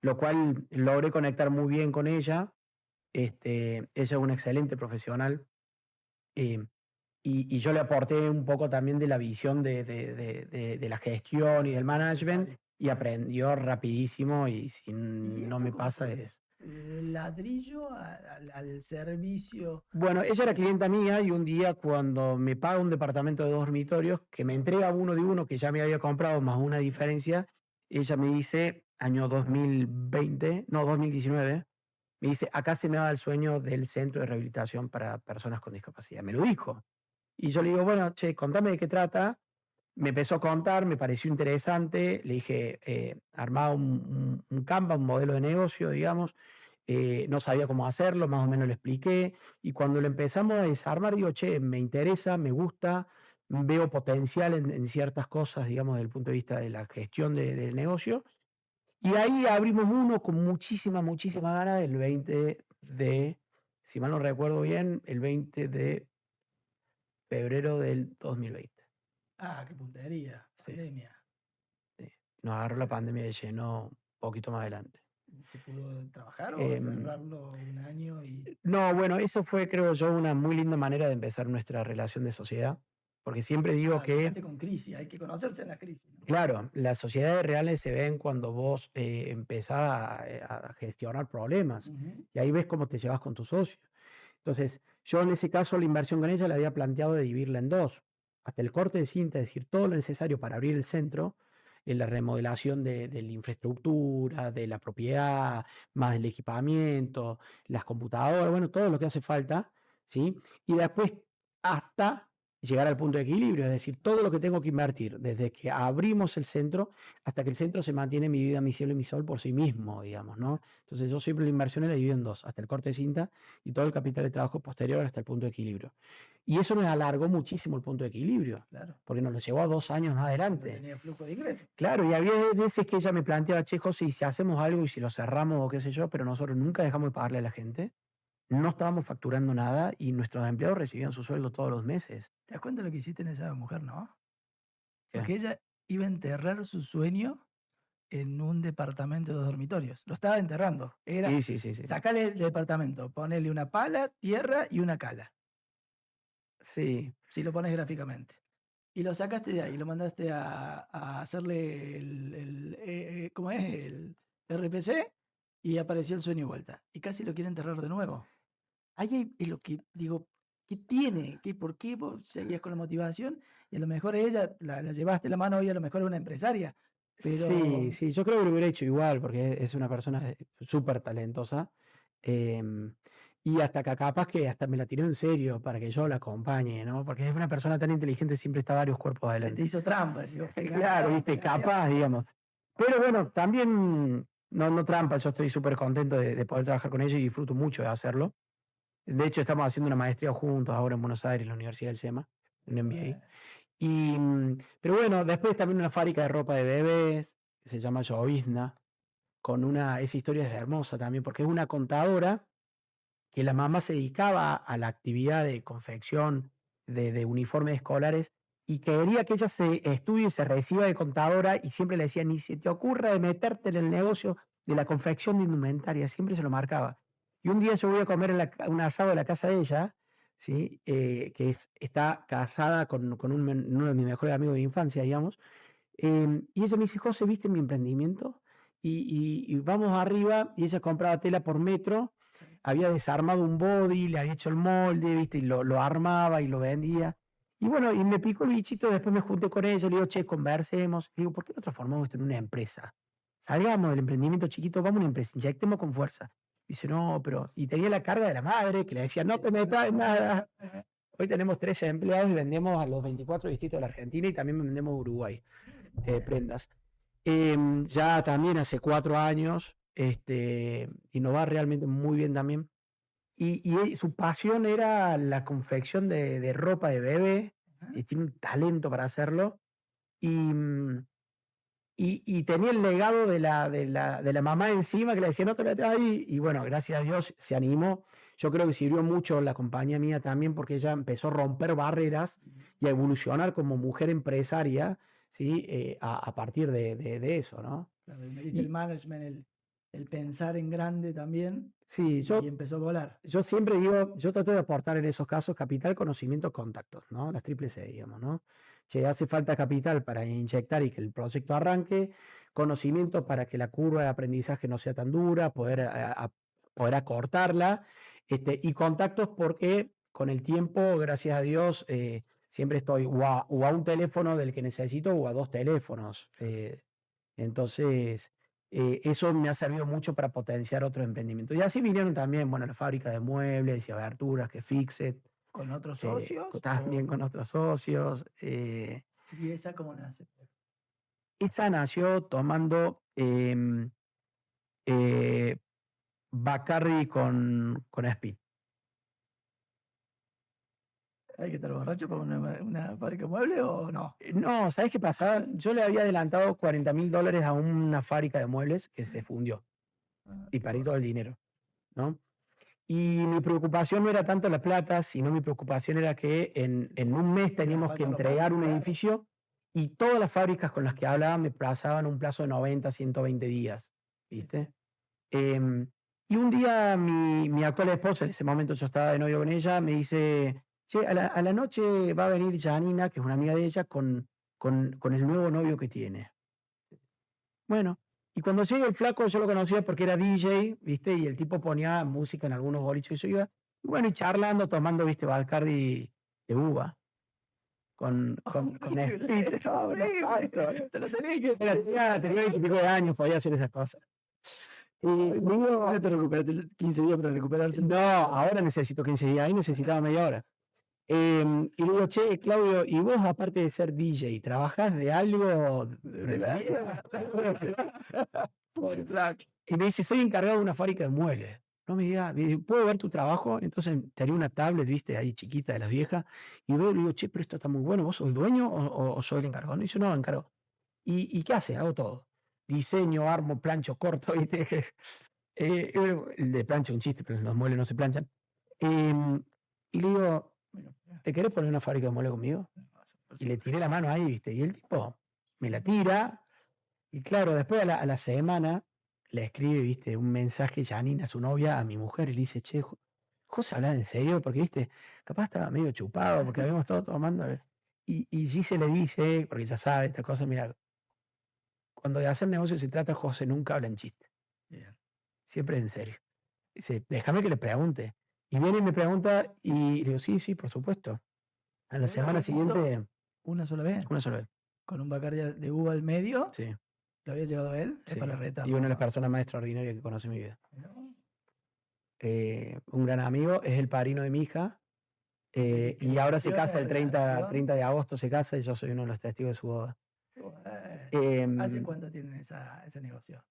lo cual logré conectar muy bien con ella. Ella es una excelente profesional. eh, y yo le aporté un poco también de la visión de la gestión y del management necesario. y aprendió rapidísimo y si ¿Y no esto me cómo pasa fue? es... Ladrillo al servicio. Bueno, ella era clienta mía y un día cuando me paga un departamento de 2 dormitorios, que me entrega uno de uno que ya me había comprado más una diferencia, ella me dice, año 2020, no, 2019, me dice, acá se me da el sueño del centro de rehabilitación para personas con discapacidad. Me lo dijo. Y yo le digo, bueno, che, contame de qué trata. Me empezó a contar, me pareció interesante, le dije, armaba un Canva, un modelo de negocio, digamos, no sabía cómo hacerlo, más o menos le expliqué, y cuando lo empezamos a desarmar, digo, che, me interesa, me gusta, veo potencial en ciertas cosas, digamos, desde el punto de vista de la gestión del negocio, y ahí abrimos uno con muchísima ganas el 20 de, si mal no recuerdo bien, el 20 de febrero del 2020. Ah, qué puntería. Sí. Pandemia. Sí, nos agarró la pandemia de lleno un poquito más adelante. ¿Se pudo trabajar o Em, cerrarlo un año y no, bueno, eso fue, creo yo, una muy linda manera de empezar nuestra relación de sociedad, porque siempre digo que, llegaste con crisis? Hay que conocerse en la crisis, ¿no? claro, las sociedades reales se ven cuando vos empezás a gestionar problemas Ujú. y ahí ves cómo te llevas con tu socio. Entonces, yo en ese caso la inversión con ella la había planteado de dividirla en dos, hasta el corte de cinta, es decir, todo lo necesario para abrir el centro, en la remodelación de la infraestructura, de la propiedad, más del equipamiento, las computadoras, bueno, todo lo que hace falta, ¿sí? Y después hasta llegar al punto de equilibrio, es decir, todo lo que tengo que invertir, desde que abrimos el centro hasta que el centro se mantiene mi vida, mi cielo y mi sol por sí mismo, digamos, ¿no? Entonces yo siempre la inversión la divido en dos, hasta el corte de cinta y todo el capital de trabajo posterior hasta el punto de equilibrio. Y eso nos alargó muchísimo el punto de equilibrio, Claro. porque nos lo llevó a 2 años más No adelante. tenía flujo de ingresos. Claro, y había veces que ella me planteaba, che, José, y si hacemos algo y si lo cerramos o qué sé yo, pero nosotros nunca dejamos de pagarle a la gente, no estábamos facturando nada y nuestros empleados recibían su sueldo todos los meses. ¿Te das cuenta lo que hiciste en esa mujer, no? ¿Qué? Porque ella iba a enterrar su sueño en un departamento de 2 dormitorios. Lo estaba enterrando. Era Sí, sí, sí, sí. sacale el departamento, ponele una pala, tierra y una cala, Sí, si lo pones gráficamente. Y lo sacaste de ahí, lo mandaste a hacerle ¿cómo es? El RPC y apareció el sueño y vuelta. Y casi lo quiere enterrar de nuevo. Ahí es lo que digo, ¿qué tiene? ¿Por qué vos seguías con la motivación? Y a lo mejor ella la llevaste la mano y a lo mejor es una empresaria, sí, pero sí, yo creo que lo hubiera hecho igual, porque es una persona súper talentosa. em, y hasta que capaz que hasta me la tiró en serio para que yo la acompañe, ¿no? Porque es una persona tan inteligente, siempre está varios cuerpos te adelante. hizo trampa. Digo, Claro, viste, capaz, digamos. Pero bueno, también, no trampa, yo estoy súper contento de poder trabajar con ella y disfruto mucho de hacerlo. De hecho, estamos haciendo una maestría juntos ahora en Buenos Aires, en la Universidad del SEMA, un MBA. Pero bueno, después también una fábrica de ropa de bebés, que se llama Llovizna, esa historia es hermosa también, porque es una contadora que la mamá se dedicaba a la actividad de confección de uniformes escolares y quería que ella se estudie y se reciba de contadora y siempre le decía, ni se te ocurra de meterte en el negocio de la confección de indumentaria, siempre se lo marcaba. Y un día yo voy a comer un asado en la casa de ella, ¿sí? Está casada con uno de mis mejores amigos de infancia, digamos, y ella me dice, José, ¿viste mi emprendimiento? Y vamos arriba y ella compraba tela por metro, había desarmado un body, le había hecho el molde, ¿viste? Y lo armaba y lo vendía. Y bueno, y me picó el bichito, después me junté con ella, le digo, che, conversemos. Le digo, ¿por qué no transformamos esto en una empresa? Salgamos del emprendimiento chiquito, vamos a una empresa, inyectemos con fuerza. Dice, no, pero... Y tenía la carga de la madre, que le decía, no te metas en nada. Hoy tenemos 13 empleados y vendemos a los 24 distritos de la Argentina y también vendemos a Uruguay prendas. Ya también hace 4 años, y nos va realmente muy bien también. Y su pasión era la confección de ropa de bebé, y tiene un talento para hacerlo. Y tenía el legado de la mamá encima que le decía, no te metas ahí. Y bueno, gracias a Dios se animó. Yo creo que sirvió mucho la compañía mía también porque ella empezó a romper barreras y a evolucionar como mujer empresaria, ¿sí? A partir de eso, ¿no? Claro, el management, el pensar en grande también, Sí, y empezó a volar. yo siempre digo, yo trato de aportar en esos casos capital, conocimiento, contactos, ¿no? Las triple C, digamos, ¿no? Che, hace falta capital para inyectar y que el proyecto arranque, conocimiento para que la curva de aprendizaje no sea tan dura, poder acortarla, y contactos porque con el tiempo, gracias a Dios, siempre estoy o a un teléfono del que necesito o a 2 teléfonos. Entonces, eso me ha servido mucho para potenciar otros emprendimientos. Y así vinieron también, bueno, la fábrica de muebles y aberturas, que Fixit, ¿Con otros socios? también con otros socios. ¿Y esa cómo nace? Esa nació tomando Bacardi con Speed. ¿Hay que estar borracho para una fábrica de muebles o no? No, ¿sabes qué pasaba? Yo le había adelantado $40.000 a una fábrica de muebles que se fundió y perdí todo el dinero, ¿no? Y mi preocupación no era tanto la plata, sino mi preocupación era que en un mes teníamos que entregar un edificio y todas las fábricas con las que hablaba me pasaban un plazo de 90, 120 días, ¿viste? Y un día mi actual esposa, en ese momento yo estaba de novio con ella, me dice, che, a la noche va a venir Janina, que es una amiga de ella, con el nuevo novio que tiene. Bueno, y cuando llega el flaco, yo lo conocía porque era DJ, ¿viste? Y el tipo ponía música en algunos boliches que yo iba. Y bueno, y charlando, tomando, ¿viste? Bacardi de uva. Con Speed. No, Se lo tenía que tenía 20 y pico de años, podía hacer esas cosas. Y digo, ahora te recuperaste 15 días para recuperarse. no, ahora necesito 15 días, ahí necesitaba media hora. Y le digo, che, Claudio, ¿y vos aparte de ser DJ, trabajás de algo? Pobre flaco. Y me dice, soy encargado de una fábrica de muebles. No me diga, me dice, ¿puedo ver tu trabajo? Entonces tenía una tablet, viste, ahí chiquita de las viejas, y veo, le digo, che, pero esto está muy bueno, ¿vos sos el dueño o soy el encargado? No, dice, no, encargo. ¿Y qué hace? Hago todo. Diseño, armo, plancho, corto, ¿viste? El de plancha, un chiste, pero los muebles no se planchan. Y le digo, ¿te querés poner una fábrica de muebles conmigo? Y le tiré la mano ahí, ¿viste? Y el tipo me la tira, y claro, después a la semana le escribe, ¿viste? Un mensaje Janina, su novia, a mi mujer, y le dice, che, José, ¿habla en serio? Porque, ¿viste? Capaz estaba medio chupado, porque habíamos estado tomando. Y Gise le dice, porque ya sabe esta cosa, mira, cuando de hacer negocio se trata, José nunca habla en chiste. Bien. Siempre en serio. Dice, déjame que le pregunte. Y viene y me pregunta, y le digo, sí, sí, por supuesto. A la semana siguiente, Una sola vez. una sola vez. Con un Bacardi de uva al medio. Sí, ¿Lo había llevado él? Es sí. para retar. Y una de las personas más extraordinarias que conoce en mi vida. Un gran amigo, es el padrino de mi hija. Y ahora se casa el 30 de agosto, se casa y yo soy uno de los testigos de su boda. ¿Hace cuánto tienen ese negocio?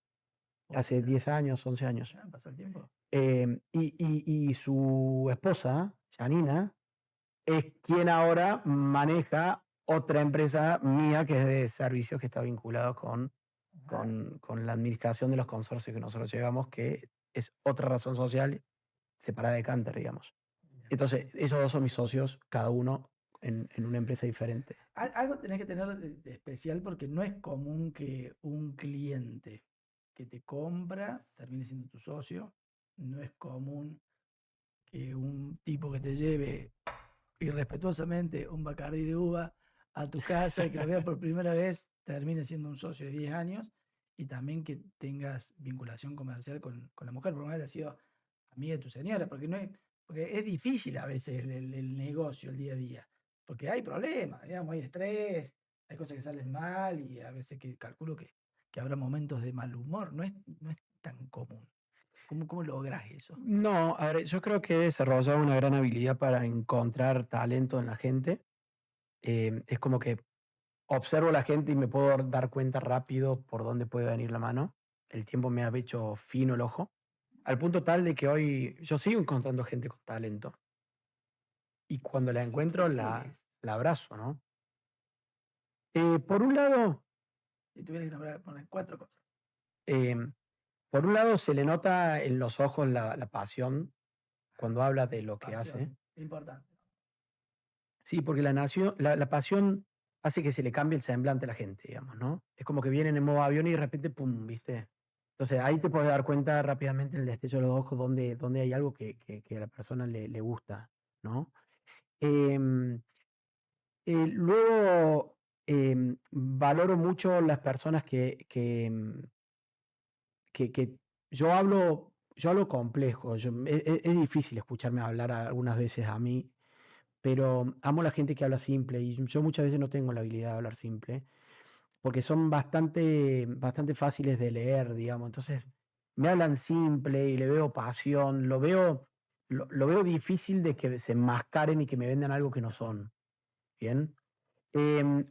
Hace 10 años, 11 años. Pasó el tiempo. Y su esposa, Janina, es quien ahora maneja otra empresa mía que es de servicios que está vinculado con la administración de los consorcios que nosotros llevamos, que es otra razón social separada de Canter, digamos. Bien. Entonces, esos dos son mis socios, cada uno en una empresa diferente. Algo tenés que tener de especial porque no es común que un cliente que te compra termine siendo tu socio. No es común que un tipo que te lleve irrespetuosamente un Bacardí de uva a tu casa y que lo vea por primera vez termine siendo un socio de 10 años y también que tengas vinculación comercial con la mujer, por una vez ha sido amiga de tu señora, porque, no es, porque es difícil a veces el negocio, el día a día, porque hay problemas, digamos, hay estrés, hay cosas que salen mal y a veces que calculo que habrá momentos de mal humor, no es tan común. ¿Cómo logras eso? No, a ver, yo creo que he desarrollado una gran habilidad para encontrar talento en la gente. Es como que observo a la gente y me puedo dar cuenta rápido por dónde puede venir la mano. El tiempo me ha hecho fino el ojo, al punto tal de que hoy yo sigo encontrando gente con talento y cuando la encuentro ¿Qué ves? la abrazo, ¿no? Por un lado, Si tuvieras que poner 4 cosas. em, por un lado se le nota en los ojos la pasión cuando habla de lo que hace. Pasión, importante. Sí, porque la pasión hace que se le cambie el semblante a la gente, digamos, ¿no? Es como que vienen en modo avión y de repente, pum, ¿viste? Entonces ahí te puedes dar cuenta rápidamente en el destello de los ojos donde hay algo que a la persona le gusta, ¿no? Em, luego, valoro mucho las personas que yo hablo complejo, es difícil escucharme hablar algunas veces a mí, pero amo la gente que habla simple y yo muchas veces no tengo la habilidad de hablar simple, porque son bastante fáciles de leer, digamos. Entonces, me hablan simple y le veo pasión, lo veo difícil de que se enmascaren y que me vendan algo que no son. ¿Bien?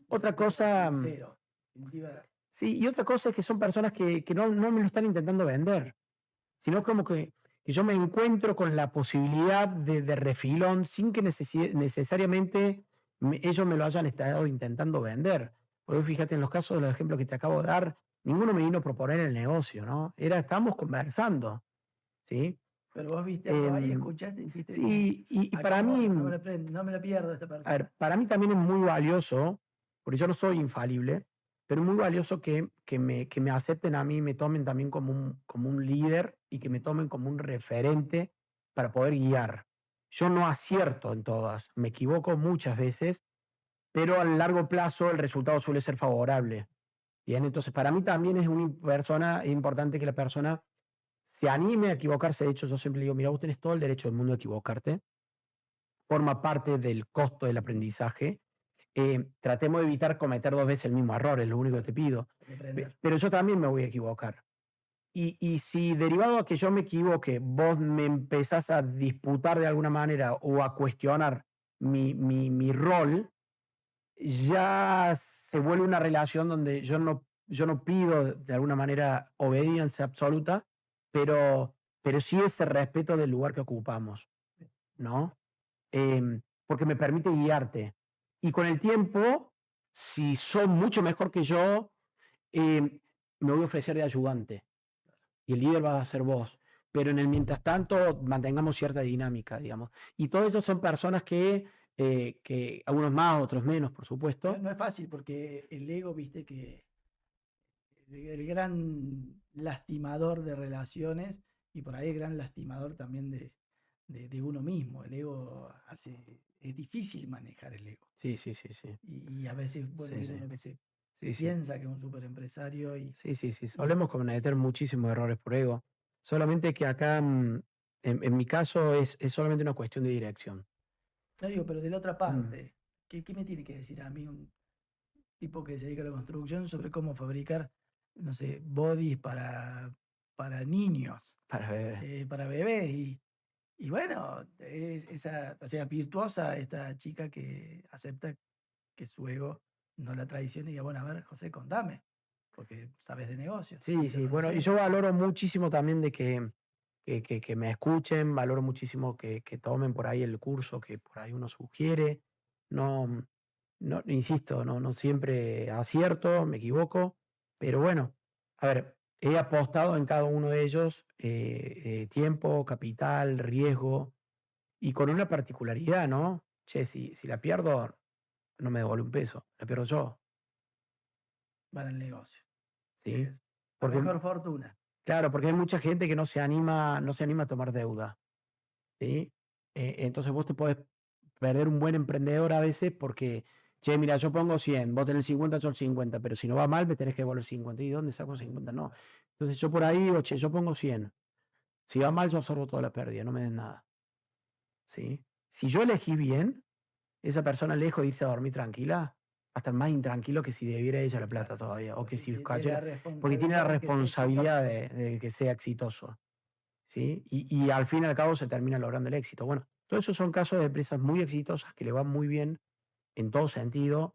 Otra cosa, Sincero. Definitiva, sí, y otra cosa es que son personas que no me lo están intentando vender, sino como que yo me encuentro con la posibilidad de refilón sin que necesariamente ellos me lo hayan estado intentando vender. Porque fíjate, en los casos de los ejemplos que te acabo de dar, ninguno me vino a proponer el negocio, ¿no? Estábamos conversando, ¿sí? pero vos viste algo ahí, Em, escuchaste y dijiste, sí, y acá para mí, no me la pierdo esta a ver, persona. para mí también es muy valioso, porque yo no soy infalible, pero es muy valioso que me acepten a mí, me tomen también como un líder y que me tomen como un referente para poder guiar. Yo no acierto en todas, me equivoco muchas veces, pero a largo plazo el resultado suele ser favorable. Bien, entonces para mí también es importante que la persona se anime a equivocarse. De hecho, yo siempre digo, mira, vos tenés todo el derecho del mundo a equivocarte, forma parte del costo del aprendizaje. Tratemos de evitar cometer 2 veces el mismo error, es lo único que te pido. Hay que aprender. Pero yo también me voy a equivocar. Y si derivado a que yo me equivoque, vos me empezás a disputar de alguna manera o a cuestionar mi rol, ya se vuelve una relación donde yo no pido de alguna manera obediencia absoluta, pero sí ese respeto del lugar que ocupamos, ¿no? Porque me permite guiarte. Y con el tiempo, si sos mucho mejor que yo, em, me voy a ofrecer de ayudante y el líder va a ser vos. Pero en el mientras tanto, mantengamos cierta dinámica, digamos. Y todos esos son personas que algunos más, otros menos, por supuesto. No es fácil porque el ego, viste que el gran lastimador de relaciones y por ahí el gran lastimador también de uno mismo. El ego es difícil manejar el ego. Sí, sí, sí, sí. Y a veces, bueno, Sí, viene sí. uno que se Sí, sí. piensa que es un super empresario Sí, sí, sí. y Solemos cometer muchísimos errores por ego. Solamente que acá, en mi caso, es solamente una cuestión de dirección. no digo, pero de la otra Mm. parte, ¿qué me tiene que decir a mí un tipo que se dedica a la construcción sobre cómo fabricar, no sé, bodies para niños, Para ver. para bebés? Y bueno, o sea, virtuosa esta chica que acepta que su ego no la traicione y diga, bueno, a ver, José, contame, porque sabes de negocios. Y Sí, eso sí. no lo Bueno, y sé. yo valoro muchísimo también de que me escuchen, valoro muchísimo que tomen por ahí el curso que por ahí uno sugiere. No, no, insisto, no siempre acierto, me equivoco, pero bueno, a ver, he apostado en cada uno de ellos tiempo, capital, riesgo y con una particularidad, ¿no? Che, si la pierdo, no me devuelve un peso, la pierdo yo, para el negocio. ¿sí? Es la Porque, mejor fortuna. claro, porque hay mucha gente que no se anima a tomar deuda, ¿sí? Entonces vos te podés perder un buen emprendedor a veces porque, che, mira, yo pongo 100, vos tenés 50, yo el 50, pero si no va mal me tenés que devolver 50. ¿Y dónde saco 50? No. Entonces yo por ahí digo, che, yo pongo 100. Si va mal, yo absorbo toda la pérdida, no me den nada, ¿sí? Si yo elegí bien, esa persona lejos de irse a dormir tranquila, va a estar más intranquilo que si debiera ella la plata Claro, todavía, o que porque si tiene la cayera, porque tiene la responsabilidad responsabilidad de que sea exitoso. de que sea exitoso, ¿sí? Y al fin y al cabo se termina logrando el éxito. Bueno, todos esos son casos de empresas muy exitosas que le van muy bien en todo sentido,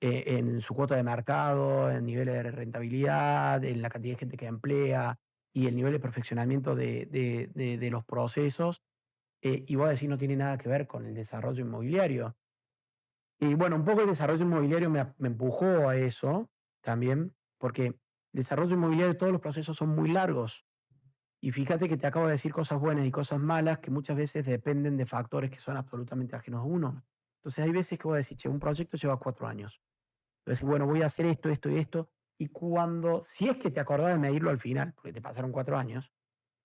en su cuota de mercado, en niveles de rentabilidad, en la cantidad de gente que emplea y el nivel de perfeccionamiento de los procesos. Y vos decís, no tiene nada que ver con el desarrollo inmobiliario. Y bueno, un poco el desarrollo inmobiliario me empujó a eso también, porque desarrollo inmobiliario, todos los procesos son muy largos. Y fíjate que te acabo de decir cosas buenas y cosas malas que muchas veces dependen de factores que son absolutamente ajenos a uno. Entonces hay veces que vos decís, che, un proyecto lleva 4 años. Entonces, bueno, voy a hacer esto, esto y esto. Y si es que te acordás de medirlo al final, porque te pasaron 4 años,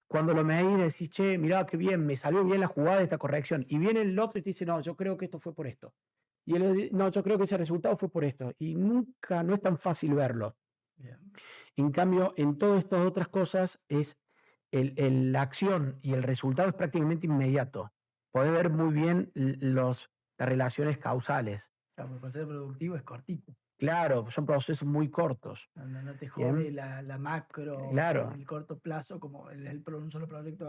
cuando lo medís decís, che, mirá qué bien, me salió bien la jugada de esta corrección. Y viene el otro y te dice, no, yo creo que esto fue por esto. Y él, no, yo creo que ese resultado fue por esto. Y nunca, no es tan fácil verlo. Bien. En cambio, en todas estas otras cosas es la acción y el resultado es prácticamente inmediato. Podés ver muy bien las relaciones causales. Claro, porque para ser productivo es cortito. Claro, son procesos muy cortos. No te jode Bien, la macro en claro. el corto plazo, como un solo proyecto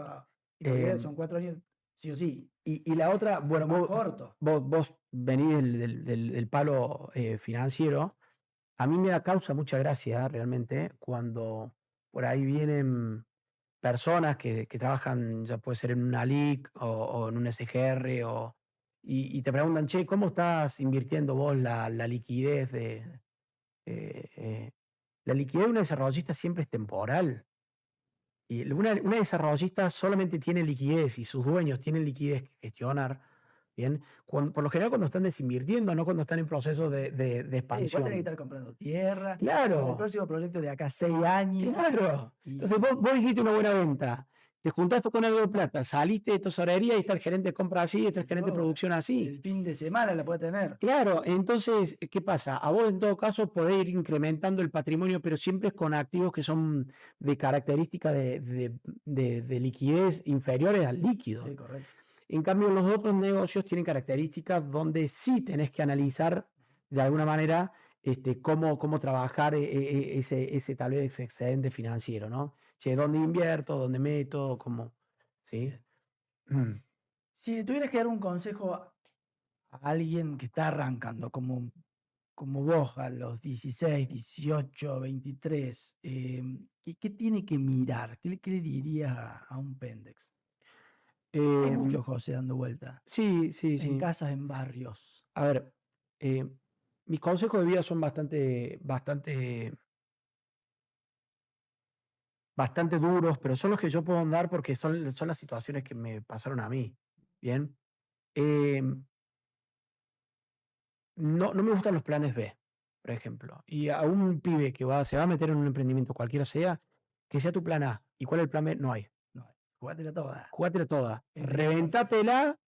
inmobiliario, Em, son 4 años, sí o sí, y la otra, pero bueno, más vos, corto. vos, vos venís del palo financiero. A mí me da causa mucha gracia realmente cuando por ahí vienen personas que trabajan, ya puede ser en una LIC o en un SGR, y te preguntan, che, ¿cómo estás invirtiendo vos la liquidez Sí. eh, eh, la liquidez de un desarrollista siempre es temporal. Y una desarrollista solamente tiene liquidez y sus dueños tienen liquidez que gestionar, ¿bien? Por lo general cuando están desinvirtiendo, no cuando están en proceso de Sí, vos tenés que expansión. estar comprando tierra para el Claro, próximo proyecto de acá 6 años. claro. Entonces Y vos hiciste una buena venta, te juntaste con algo de plata, saliste de tesorería y está el gerente de compra así, y está el gerente de luego producción así. el fin de semana la puede tener. Claro, entonces, ¿qué pasa? A vos en todo caso podés ir incrementando el patrimonio, pero siempre con activos que son de características de liquidez inferiores al líquido. Sí, correcto. En cambio, los otros negocios tienen características donde sí tenés que analizar de alguna manera cómo trabajar ese tal vez ese excedente financiero, ¿no? Che, ¿dónde invierto? ¿Dónde meto? ¿Cómo? ¿Sí? Bien. Si le tuvieras que dar un consejo a alguien que está arrancando, como vos a los 16, 18, 23, ¿qué tiene que mirar? ¿Qué le dirías a un Pendex? Hay Em, muchos José dando vuelta, sí, sí, en sí. casas, en barrios. A ver, eh, mis consejos de vida son bastante duros, pero son los que yo puedo dar porque son las situaciones que me pasaron a mí. Bien. Em, no me gustan los planes B, por ejemplo. Y a un pibe que se va a meter en un emprendimiento, cualquiera sea, que sea tu plan A. ¿Y cuál es el plan B? No hay. No, jugátela toda. Jugátela toda. Es mi consejo. Reventátela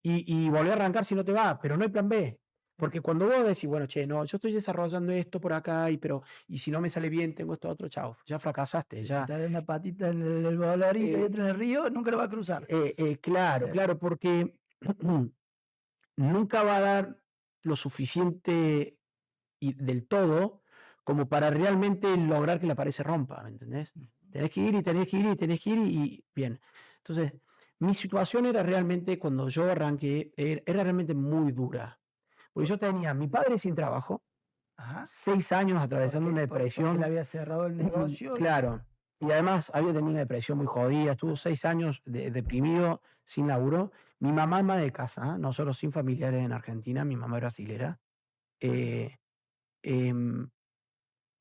y volvé a arrancar si no te va, pero no hay plan B. Porque cuando vos decís, bueno, che, no, yo estoy desarrollando esto por acá, pero si no me sale bien, tengo esto otro, chao, ya fracasaste, Si ya. te da una patita en la orilla y Eh, otra en el río, nunca lo va a cruzar. claro, Sí, claro, porque nunca va a dar lo suficiente y del todo como para realmente lograr que la pared se rompa, ¿me entendés? Tenés que ir y tenés que ir y tenés que ir y bien. Entonces, mi situación era realmente, cuando yo arranqué, era realmente muy dura. Porque yo tenía a mi padre sin trabajo, Ajá. 6 años atravesando una Porque él depresión, había cerrado el negocio. claro. Y además había tenido una depresión muy jodida, estuvo 6 años deprimido, sin laburo. Mi mamá ama de casa, ¿eh? Nosotros sin familiares en Argentina, mi mamá es brasilera. Eh, em,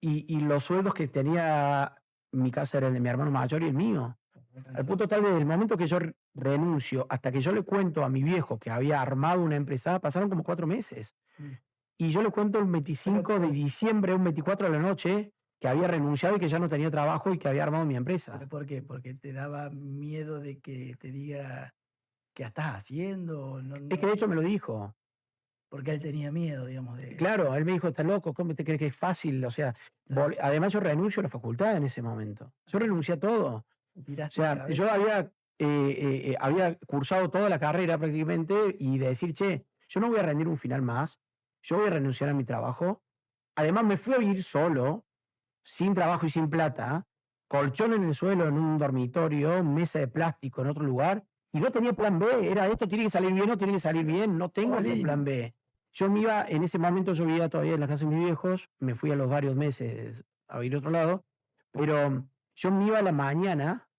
y los sueldos que tenía mi casa era el de mi hermano mayor y el mío. Al punto tal, desde el momento que yo renuncio hasta que yo le cuento a mi viejo que había armado una empresa, pasaron como 4 meses. Mm. Y yo le cuento el 25 de diciembre, un 24 de la noche, que había renunciado y que ya no tenía trabajo y que había armado mi empresa. ¿Pero por qué? ¿Porque te daba miedo de que te diga qué estás haciendo? Es que de hecho me lo dijo. Porque él tenía miedo, digamos, de... Claro, él me dijo, estás loco, ¿cómo te crees que es fácil? O sea, Claro. además yo renuncio a la facultad en ese momento. Yo renuncié a todo. O Tiraste de sea, cabeza. yo había cursado toda la carrera prácticamente y de decir, che, yo no voy a rendir un final más, yo voy a renunciar a mi trabajo. Además me fui a vivir solo, sin trabajo y sin plata, colchón en el suelo en un dormitorio, mesa de plástico en otro lugar, y no tenía plan B. Era esto, tiene que salir bien, no tiene que salir bien, no tengo Jolín. plan B. Yo me iba, en ese momento yo vivía todavía en la casa de mis viejos, me fui a los varios meses a vivir a otro lado, pero yo me iba a la mañana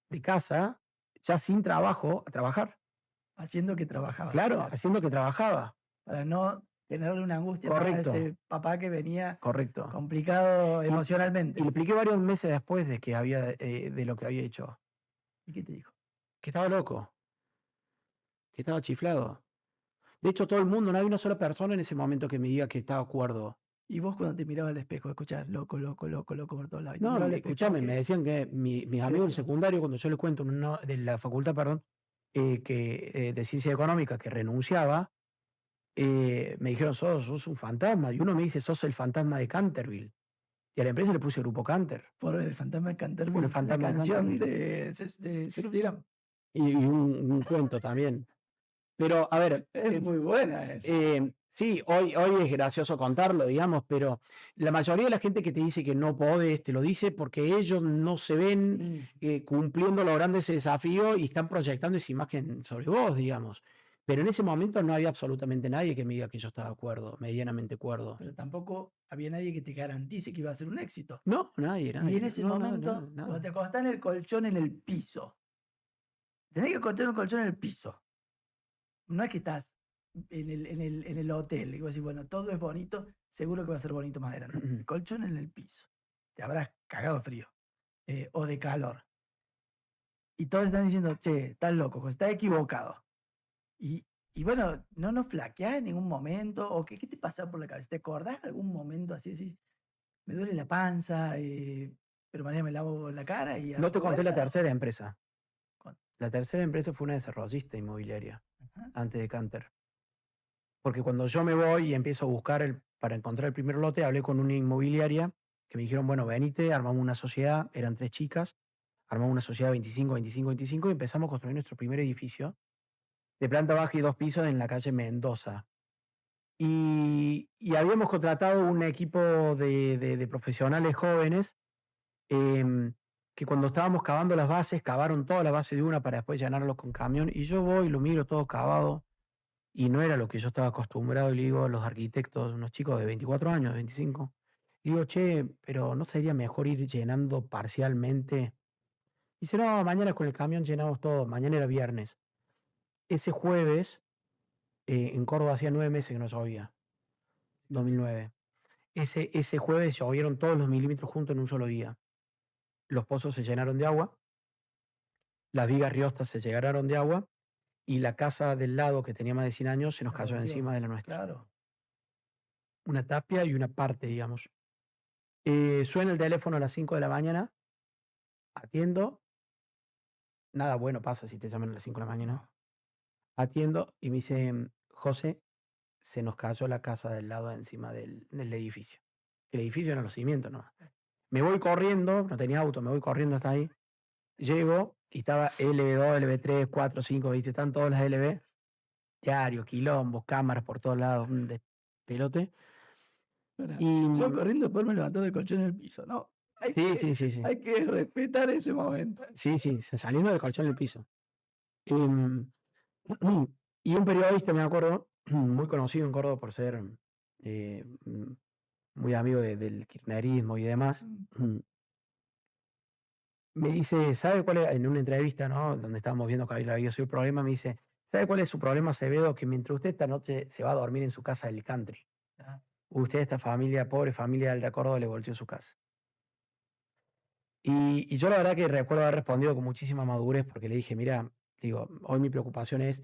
de casa, ya sin trabajo, a trabajar. Haciendo que trabajaba. Claro, haciendo que trabajaba. Para no tenerle una angustia Correcto. a ese papá que venía Correcto. complicado emocionalmente. Y le expliqué varios meses después de que había, de lo que había hecho. ¿Y qué te dijo? Que estaba loco. Que estaba chiflado. De hecho, todo el mundo, no había una sola persona en ese momento que me diga que estaba cuerdo. Y vos cuando te mirabas al espejo, escuchás loco, loco, loco, loco por todos lados. Y te No, mirabas al espejo, escúchame, ¿qué? me decían que mis amigos del secundario, cuando yo les cuento de la facultad, perdón, de ciencia económica, que renunciaba, me dijeron, sos un fantasma. Y uno me dice, sos el fantasma de Canterville. Y a la empresa le puse Grupo Canter. Por el fantasma de Canterville, Por el fantasma la de canción Canterville. de Serú Girán. Y un cuento también. Pero, a ver. Es muy buena esa. Sí, hoy es gracioso contarlo, digamos, pero la mayoría de la gente que te dice que no podés, te lo dice porque ellos no se ven cumpliendo, logrando ese desafío y están proyectando esa imagen sobre vos, digamos. Pero en ese momento no había absolutamente nadie que me diga que yo estaba cuerdo, medianamente cuerdo. Pero tampoco había nadie que te garantice que iba a ser un éxito. No, nadie. Y en ese momento, cuando te acostás en el colchón en el piso, tenés que acostar un colchón en el piso. No es que estás en el hotel y vos decís, bueno, todo es bonito, seguro que va a ser bonito más adelante. El colchón en el piso. Te habrás cagado de frío o de calor. Y todos están diciendo, che, estás loco, estás equivocado. Y bueno, no nos flaqueás en ningún momento. ¿O qué te pasa por la cabeza? ¿Te acordás algún momento así? Me duele la panza, pero mañana me lavo la cara y... No te conté la tercera empresa. ¿Cuál? La tercera empresa fue una desarrollista inmobiliaria, antes de Canter. Porque cuando yo me voy y empiezo a buscar para encontrar el primer lote, hablé con una inmobiliaria que me dijeron, bueno, venite, armamos una sociedad, eran 3 chicas, armamos una sociedad 25, 25, 25 y empezamos a construir nuestro primer edificio de planta baja y 2 pisos en la calle Mendoza. Y habíamos contratado un equipo de profesionales jóvenes que cuando estábamos cavando las bases, cavaron toda la base de una para después llenarlo con camión. Y yo voy y lo miro todo cavado y no era lo que yo estaba acostumbrado. Y le digo a los arquitectos, unos chicos de 24 años, 25, le digo, che, pero ¿no sería mejor ir llenando parcialmente? Y dice, no, mañana con el camión llenamos todo. Mañana era viernes. Ese jueves, en Córdoba hacía 9 meses que no llovía. 2009. Ese jueves llovieron todos los milímetros juntos en un solo día. Los pozos se llenaron de agua, las vigas riostas se llenaron de agua y la casa del lado, que tenía más de 100 años, se nos cayó encima de la nuestra. Claro. Una tapia y una parte, digamos. Suena el teléfono a las 5 de la mañana, atiendo, nada bueno pasa si te llaman a las 5 de la mañana. Atiendo y me dice, José, se nos cayó la casa del lado encima del edificio. El edificio eran los cimientos, ¿no? Me voy corriendo, no tenía auto, me voy corriendo hasta ahí. Llego y estaba LB2, LB3, 4, 5, ¿viste? Están todas las LB. Diario, quilombos, cámaras por todos lados, de pelote. Y yo corriendo después me levantó del colchón en el piso, ¿no? Sí. Hay que respetar ese momento. Sí, saliendo del colchón en el piso. Y un periodista, me acuerdo, muy conocido en Córdoba por ser muy amigo del kirchnerismo y demás, me dice, ¿sabe cuál es? En una entrevista, ¿no? Donde estábamos viendo que había sido el problema, me dice, ¿sabe cuál es su problema, Acevedo? Que mientras usted esta noche se va a dormir en su casa del country, usted, esta familia, pobre familia de Alta Córdoba, le volteó su casa. Y yo la verdad que recuerdo haber respondido con muchísima madurez porque le dije, mira, digo, hoy mi preocupación es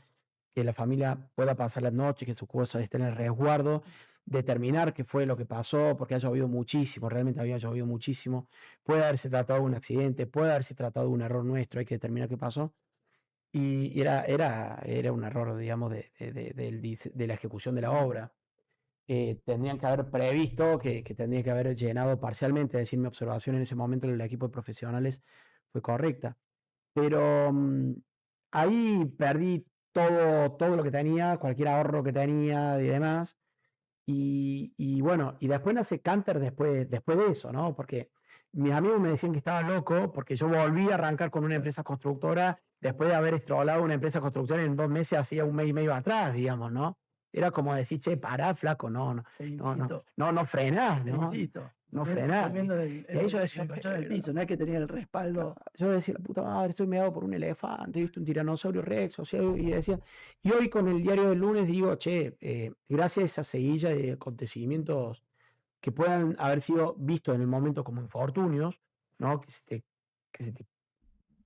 que la familia pueda pasar las noches, que sus cosas estén en el resguardo, determinar qué fue lo que pasó, porque ha llovido muchísimo, realmente había llovido muchísimo, puede haberse tratado de un accidente, puede haberse tratado de un error nuestro, hay que determinar qué pasó. Y era un error, digamos, de la ejecución de la obra. Tendrían que haber previsto, que tendría que haber llenado parcialmente, es decir, mi observación en ese momento en el equipo de profesionales fue correcta. Pero ahí perdí todo lo que tenía, cualquier ahorro que tenía y demás. Y bueno, y después nace Canter después de eso, ¿no? Porque mis amigos me decían que estaba loco porque yo volví a arrancar con una empresa constructora después de haber estrolado una empresa constructora en 2 meses, hacía un mes y medio atrás, digamos, ¿no? Era como decir, che, pará, flaco, Te no, insisto, no frenás, te ¿no? insisto. No frenás, Durmiendo ¿viste? Y ahí yo decía, el colchón del pero, piso, no es que tenía el respaldo. yo decía, la puta madre, estoy meado por un elefante, ¿viste? Un tiranosaurio rex, o sea, y decía, y hoy con el diario del lunes digo, che, gracias a esa seguilla de acontecimientos que puedan haber sido vistos en el momento como infortunios, ¿no? Que se te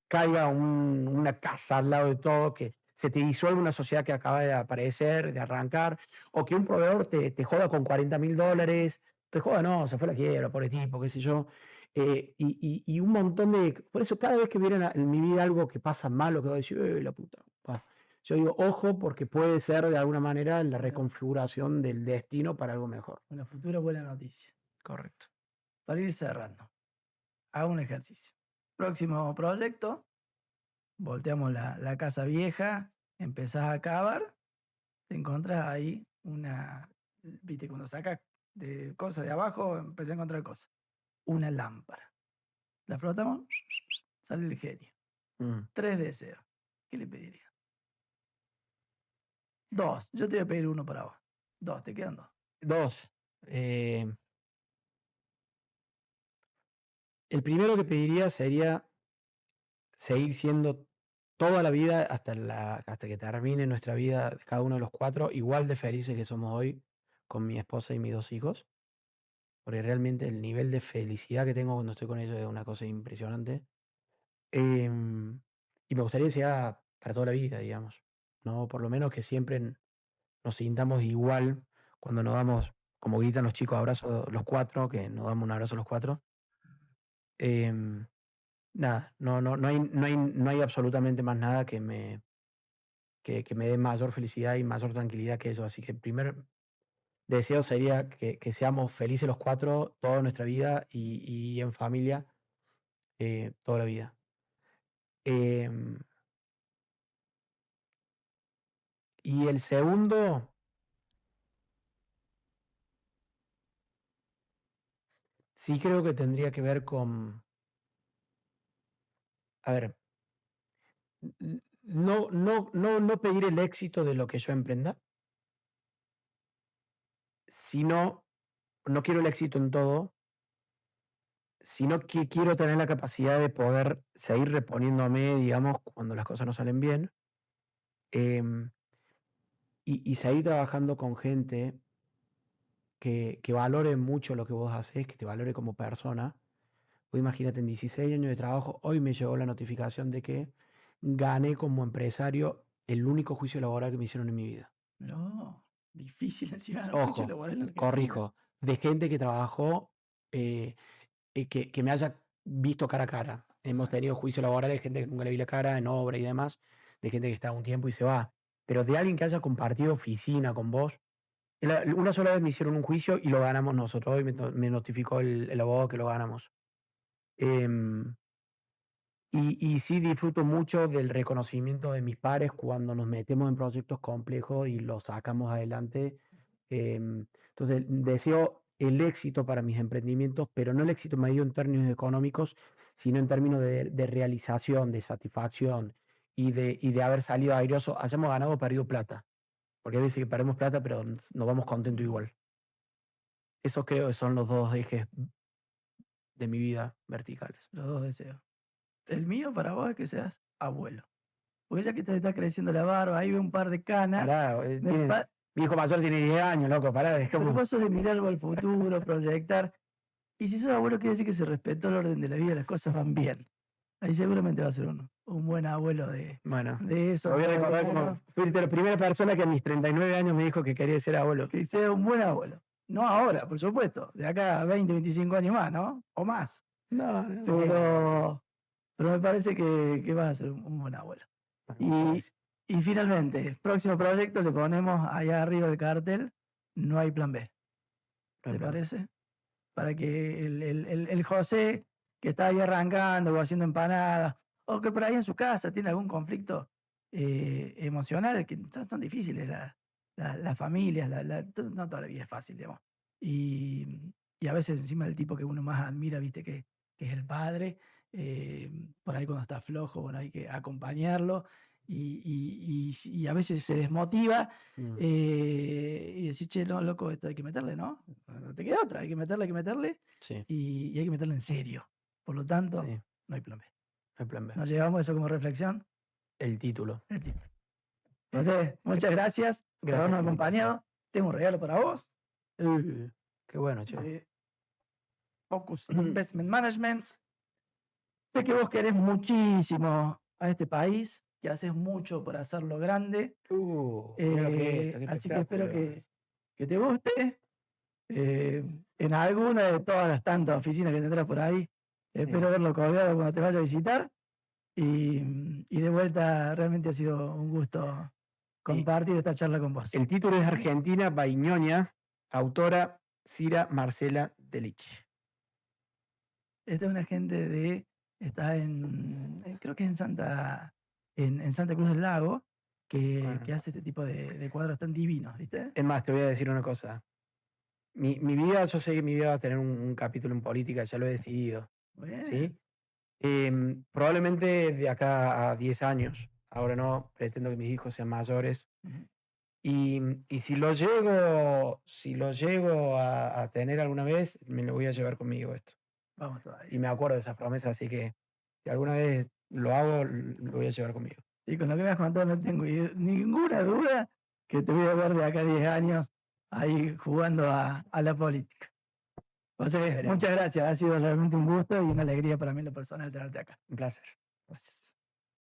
caiga una casa al lado de todo, que se te disuelva una sociedad que acaba de aparecer, de arrancar, o que un proveedor te joda con $40.000, te joda, no, se fue la quiebra, pobre tipo, qué sé yo. Y un montón de. Por eso, cada vez que viene en mi vida algo que pasa malo, que voy a decir, la puta. Yo digo, ojo, porque puede ser de alguna manera la reconfiguración del destino para algo mejor. Una futura buena noticia. Correcto. Para ir cerrando, hago un ejercicio. Próximo proyecto, volteamos la casa vieja, empezás a cavar, te encontrás ahí viste, cuando sacas de cosas de abajo, empecé a encontrar cosas. Una lámpara. La frotamos, sale el genio. 3 deseos. ¿Qué le pediría? 2. Yo te voy a pedir uno para vos. 2, te quedan 2. 2. El primero que pediría sería seguir siendo toda la vida, hasta que termine nuestra vida, cada uno de los 4, igual de felices que somos hoy con mi esposa y mis 2 hijos. Porque realmente el nivel de felicidad que tengo cuando estoy con ellos es una cosa impresionante. Y me gustaría que sea para toda la vida, digamos. ¿No? Por lo menos que siempre nos sintamos igual cuando nos damos, como gritan los chicos, abrazos los 4, que nos damos un abrazo los 4. Nada, no hay absolutamente más nada que me dé mayor felicidad y mayor tranquilidad que eso. Así que el primer deseo sería que seamos felices los 4 toda nuestra vida y en familia toda la vida. Y el segundo, sí creo que tendría que ver con, a ver, no pedir el éxito de lo que yo emprenda, sino, no quiero el éxito en todo, sino que quiero tener la capacidad de poder seguir reponiéndome, digamos, cuando las cosas no salen bien, em, y seguir trabajando con gente que valore mucho lo que vos haces, que te valore como persona. Pues imagínate, en 16 años de trabajo, hoy me llegó la notificación de que gané como empresario el único juicio laboral que me hicieron en mi vida. No, difícil encima de los juicios Ojo, laborales en Argentina. corrijo, de gente que trabajó, que me haya visto cara a cara. Hemos tenido juicios laborales de gente que nunca le vi la cara en obra y demás, de gente que está un tiempo y se va. Pero de alguien que haya compartido oficina con vos, una sola vez me hicieron un juicio y lo ganamos nosotros. Hoy me notificó el abogado que lo ganamos. Em, y sí disfruto mucho del reconocimiento de mis pares cuando nos metemos en proyectos complejos y los sacamos adelante. Entonces, deseo el éxito para mis emprendimientos, pero no el éxito medido en términos económicos, sino en términos de realización, de satisfacción y de haber salido airoso. Hayamos ganado o perdido plata, porque a veces que perdemos plata, pero nos vamos contentos igual. Esos creo que son los 2 ejes de mi vida verticales. Los 2 deseos. El mío para vos es que seas abuelo. Porque ya que te está creciendo la barba, ahí ve un par de canas. Pará, mi hijo mayor tiene 10 años, loco, pará, es Pero como. vos sos de mirar al futuro, proyectar. Y si sos abuelo, quiere decir que se respetó el orden de la vida, las cosas van bien. Ahí seguramente va a ser un buen abuelo Bueno, de eso. lo voy a por lo recordar como menos, fuiste la primera persona que a mis 39 años me dijo que quería ser abuelo. que sea un buen abuelo. No ahora, por supuesto, de acá a 20, 25 años más, ¿no? O más. No, Pero me parece que vas a ser un buen abuelo. bueno, Y, gracias. y finalmente, próximo proyecto le ponemos allá arriba del cartel, no hay plan B. No hay ¿Te plan B. parece? Para que el José, que está ahí arrancando o haciendo empanadas, o que por ahí en su casa tiene algún conflicto emocional, que son difíciles las familias, no toda la vida es fácil, digamos. Y a veces encima del tipo que uno más admira, viste, que es el padre, por ahí cuando está flojo, bueno, hay que acompañarlo. Y a veces se desmotiva Mm, y decir, che, no, loco, esto hay que meterle, ¿no? No te queda otra, hay que meterle sí, y hay que meterle en serio. Por lo tanto, sí, no hay plan B. no hay plan B. Nos llevamos eso como reflexión. El título. El título. Entonces, muchas gracias por Gracias habernos por la invitación. acompañado. Tengo un regalo para vos Qué bueno, che. de Focus Investment Management. Sé que vos querés muchísimo a este país, que haces mucho por hacerlo grande. Mira qué Así que espero espectáculo. que te guste. En alguna de todas las tantas oficinas que tendrás por ahí. Espero verlo colgado cuando te vaya a visitar. Y de vuelta, realmente ha sido un gusto compartir esta charla con vos. El título es Argentina Baiñoña, autora Cira Marcela Delich. Esta es una gente está creo que es en Santa Cruz del Lago, que hace este tipo de cuadros tan divinos, ¿viste? Es más, te voy a decir una cosa. Mi vida, yo sé que mi vida va a tener un capítulo en política, ya lo he decidido. Bueno, ¿Sí? Probablemente de acá a 10 años. Ahora no, pretendo que mis hijos sean mayores. ujú, Y si lo llego a tener alguna vez, me lo voy a llevar conmigo esto. vamos Y todavía. me acuerdo de esas promesas, así que si alguna vez lo hago, lo voy a llevar conmigo. Y con lo que me has contado no tengo ninguna duda que te voy a ver de acá a 10 años ahí jugando a la política. José, Veremos. muchas gracias. Ha sido realmente un gusto y una alegría para mí en lo personal tenerte acá. Un placer. Gracias.